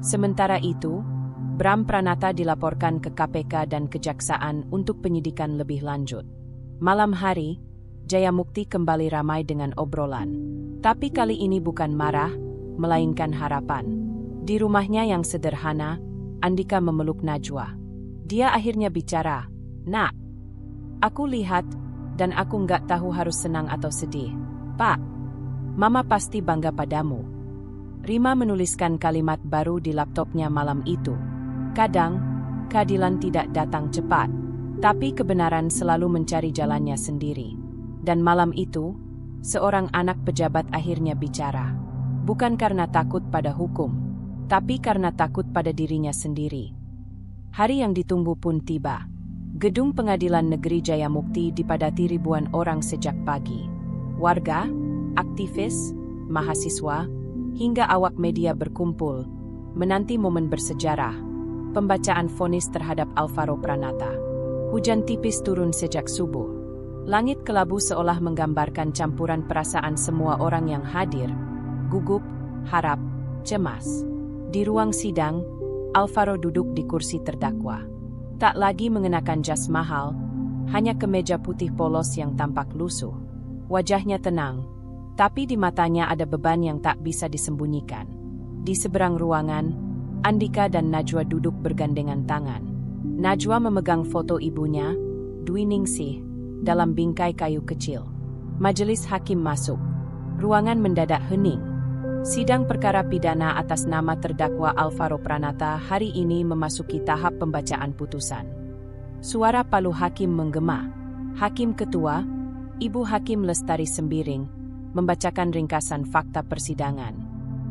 Sementara itu, Bram Pranata dilaporkan ke KPK dan Kejaksaan untuk penyidikan lebih lanjut. Malam hari, Jayamukti kembali ramai dengan obrolan. Tapi kali ini bukan marah, melainkan harapan. Di rumahnya yang sederhana, Andika memeluk Najwa. Dia akhirnya bicara. Nak, aku lihat, dan aku nggak tahu harus senang atau sedih. Pak, Mama pasti bangga padamu. Rima menuliskan kalimat baru di laptopnya malam itu. Kadang, keadilan tidak datang cepat, tapi kebenaran selalu mencari jalannya sendiri. Dan malam itu, seorang anak pejabat akhirnya bicara. Bukan karena takut pada hukum, tapi karena takut pada dirinya sendiri. Hari yang ditunggu pun tiba. Gedung Pengadilan Negeri Jayamukti dipadati ribuan orang sejak pagi. Warga, aktivis, mahasiswa, hingga awak media berkumpul, menanti momen bersejarah, pembacaan vonis terhadap Alvaro Pranata. Hujan tipis turun sejak subuh. Langit kelabu seolah menggambarkan campuran perasaan semua orang yang hadir, gugup, harap, cemas. Di ruang sidang, Alvaro duduk di kursi terdakwa. Tak lagi mengenakan jas mahal, hanya kemeja putih polos yang tampak lusuh. Wajahnya tenang, tapi di matanya ada beban yang tak bisa disembunyikan. Di seberang ruangan, Andika dan Najwa duduk bergandengan tangan. Najwa memegang foto ibunya, Dwi Ningsih, dalam bingkai kayu kecil. Majelis hakim masuk. Ruangan mendadak hening. Sidang perkara pidana atas nama terdakwa Alvaro Pranata hari ini memasuki tahap pembacaan putusan. Suara palu hakim menggema. Hakim ketua, Ibu Hakim Lestari Sembiring, membacakan ringkasan fakta persidangan.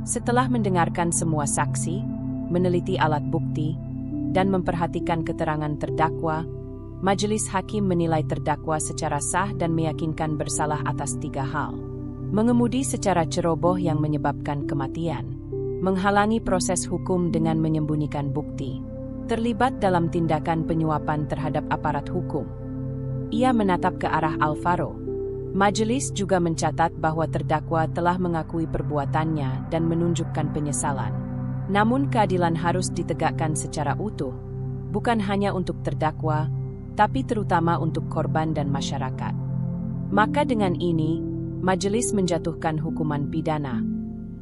Setelah mendengarkan semua saksi, meneliti alat bukti, dan memperhatikan keterangan terdakwa, majelis hakim menilai terdakwa secara sah dan meyakinkan bersalah atas 3 hal. Mengemudi secara ceroboh yang menyebabkan kematian, menghalangi proses hukum dengan menyembunyikan bukti, terlibat dalam tindakan penyuapan terhadap aparat hukum. Ia menatap ke arah Alvaro. Majelis juga mencatat bahwa terdakwa telah mengakui perbuatannya dan menunjukkan penyesalan. Namun keadilan harus ditegakkan secara utuh, bukan hanya untuk terdakwa, tapi terutama untuk korban dan masyarakat. Maka dengan ini, majelis menjatuhkan hukuman pidana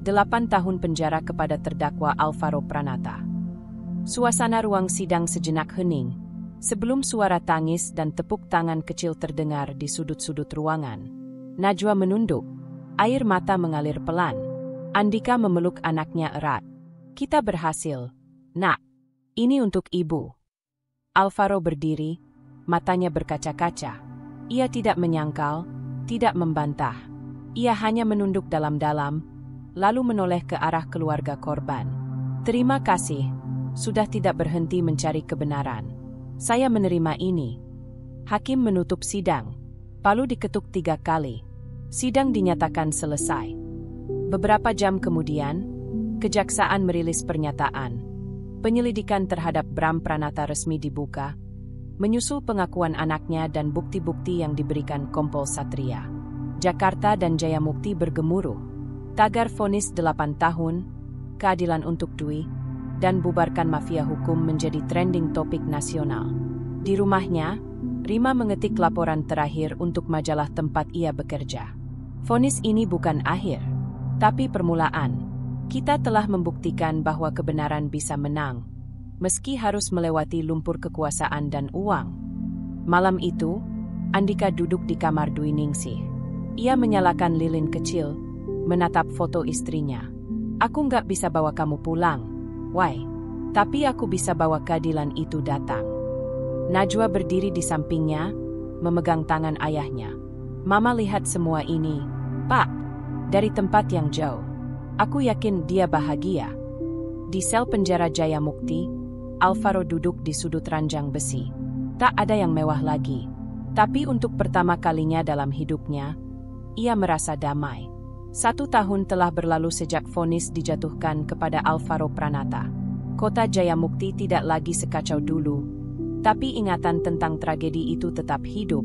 8 tahun penjara kepada terdakwa Alvaro Pranata. Suasana ruang sidang sejenak hening, sebelum suara tangis dan tepuk tangan kecil terdengar di sudut-sudut ruangan. Najwa menunduk, air mata mengalir pelan. Andika memeluk anaknya erat. "Kita berhasil, Nak. Ini untuk ibu." Alvaro berdiri, matanya berkaca-kaca. Ia tidak menyangkal, tidak membantah. Ia hanya menunduk dalam-dalam, lalu menoleh ke arah keluarga korban. "Terima kasih, sudah tidak berhenti mencari kebenaran. Saya menerima ini." Hakim menutup sidang. Palu diketuk 3 kali. Sidang dinyatakan selesai. Beberapa jam kemudian, kejaksaan merilis pernyataan. Penyelidikan terhadap Bram Pranata resmi dibuka, menyusul pengakuan anaknya dan bukti-bukti yang diberikan Kompol Satria. Jakarta dan Jayamukti bergemuruh. Tagar vonis 8 tahun, keadilan untuk Dwi, dan bubarkan mafia hukum menjadi trending topik nasional. Di rumahnya, Rima mengetik laporan terakhir untuk majalah tempat ia bekerja. Vonis ini bukan akhir, tapi permulaan. Kita telah membuktikan bahwa kebenaran bisa menang, meski harus melewati lumpur kekuasaan dan uang. Malam itu, Andika duduk di kamar Dwi Ningsih. Ia menyalakan lilin kecil, menatap foto istrinya. "Aku nggak bisa bawa kamu pulang, Wai. Tapi aku bisa bawa keadilan itu datang." Najwa berdiri di sampingnya, memegang tangan ayahnya. "Mama lihat semua ini, Pak, dari tempat yang jauh. Aku yakin dia bahagia." Di sel penjara Jayamukti, Alvaro duduk di sudut ranjang besi. Tak ada yang mewah lagi, tapi untuk pertama kalinya dalam hidupnya, ia merasa damai. 1 tahun telah berlalu sejak vonis dijatuhkan kepada Alvaro Pranata. Kota Jayamukti tidak lagi sekacau dulu, tapi ingatan tentang tragedi itu tetap hidup,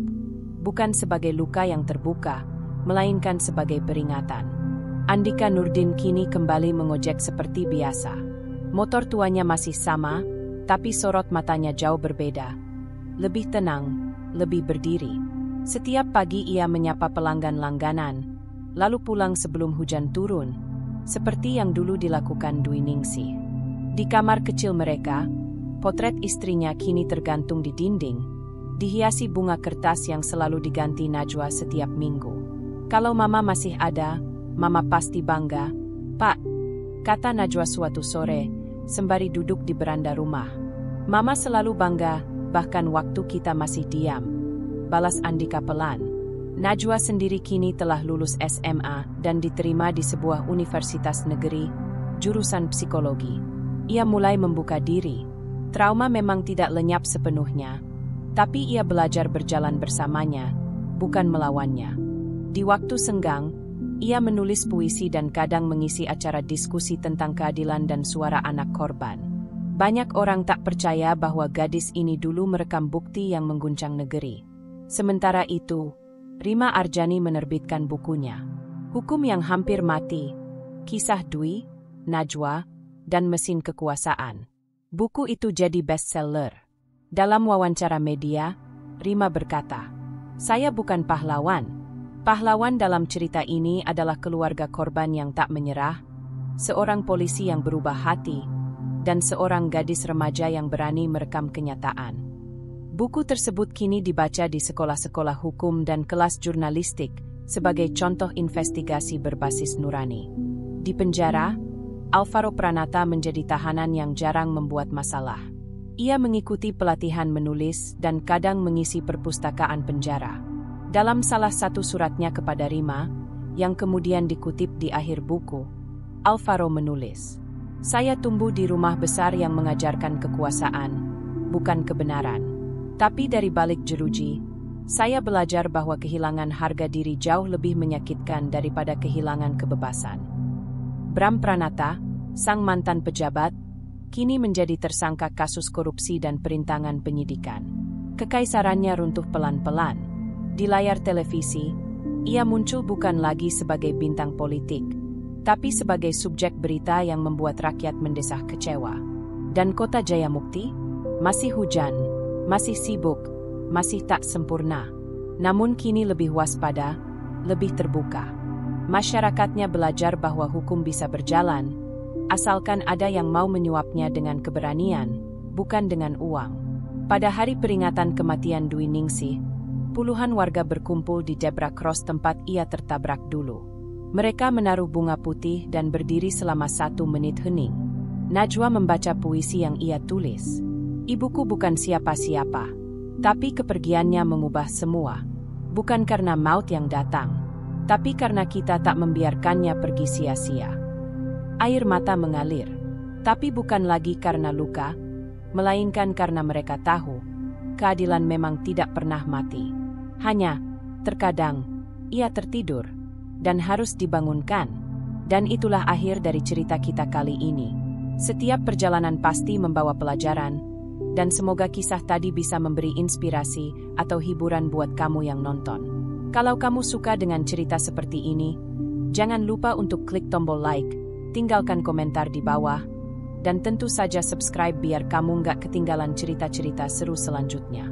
bukan sebagai luka yang terbuka, melainkan sebagai peringatan. Andika Nurdin kini kembali mengojek seperti biasa. Motor tuanya masih sama, tapi sorot matanya jauh berbeda. Lebih tenang, lebih berdiri. Setiap pagi ia menyapa pelanggan langganan, lalu pulang sebelum hujan turun, seperti yang dulu dilakukan Dwi Ningsih. Di kamar kecil mereka, potret istrinya kini tergantung di dinding, dihiasi bunga kertas yang selalu diganti Najwa setiap minggu. Kalau Mama masih ada, Mama pasti bangga, Pak, kata Najwa suatu sore, sembari duduk di beranda rumah. Mama selalu bangga, bahkan waktu kita masih diam, balas Andika pelan. Najwa sendiri kini telah lulus SMA dan diterima di sebuah universitas negeri, jurusan psikologi. Ia mulai membuka diri. Trauma memang tidak lenyap sepenuhnya, tapi ia belajar berjalan bersamanya, bukan melawannya. Di waktu senggang, ia menulis puisi dan kadang mengisi acara diskusi tentang keadilan dan suara anak korban. Banyak orang tak percaya bahwa gadis ini dulu merekam bukti yang mengguncang negeri. Sementara itu, Rima Arjani menerbitkan bukunya, Hukum yang Hampir Mati, Kisah Dwi, Najwa, dan Mesin Kekuasaan. Buku itu jadi bestseller. Dalam wawancara media, Rima berkata, "Saya bukan pahlawan. Pahlawan dalam cerita ini adalah keluarga korban yang tak menyerah, seorang polisi yang berubah hati, dan seorang gadis remaja yang berani merekam kenyataan." Buku tersebut kini dibaca di sekolah-sekolah hukum dan kelas jurnalistik sebagai contoh investigasi berbasis nurani. Di penjara, Alvaro Pranata menjadi tahanan yang jarang membuat masalah. Ia mengikuti pelatihan menulis dan kadang mengisi perpustakaan penjara. Dalam salah satu suratnya kepada Rima, yang kemudian dikutip di akhir buku, Alvaro menulis, "Saya tumbuh di rumah besar yang mengajarkan kekuasaan, bukan kebenaran. Tapi dari balik jeruji, saya belajar bahwa kehilangan harga diri jauh lebih menyakitkan daripada kehilangan kebebasan." Bram Pranata, sang mantan pejabat, kini menjadi tersangka kasus korupsi dan perintangan penyidikan. Kekaisarannya runtuh pelan-pelan. Di layar televisi, ia muncul bukan lagi sebagai bintang politik, tapi sebagai subjek berita yang membuat rakyat mendesah kecewa. Dan kota Jayamukti? Masih hujan, masih sibuk, masih tak sempurna. Namun kini lebih waspada, lebih terbuka. Masyarakatnya belajar bahwa hukum bisa berjalan, asalkan ada yang mau menyuapnya dengan keberanian, bukan dengan uang. Pada hari peringatan kematian Dwi Ningsih, puluhan warga berkumpul di Zebra Cross tempat ia tertabrak dulu. Mereka menaruh bunga putih dan berdiri selama 1 menit hening. Najwa membaca puisi yang ia tulis. "Ibuku bukan siapa-siapa, tapi kepergiannya mengubah semua. Bukan karena maut yang datang, tapi karena kita tak membiarkannya pergi sia-sia." Air mata mengalir, tapi bukan lagi karena luka, melainkan karena mereka tahu, keadilan memang tidak pernah mati. Hanya, terkadang, ia tertidur, dan harus dibangunkan. Dan itulah akhir dari cerita kita kali ini. Setiap perjalanan pasti membawa pelajaran, dan semoga kisah tadi bisa memberi inspirasi atau hiburan buat kamu yang nonton. Kalau kamu suka dengan cerita seperti ini, jangan lupa untuk klik tombol like, tinggalkan komentar di bawah, dan tentu saja subscribe biar kamu nggak ketinggalan cerita-cerita seru selanjutnya.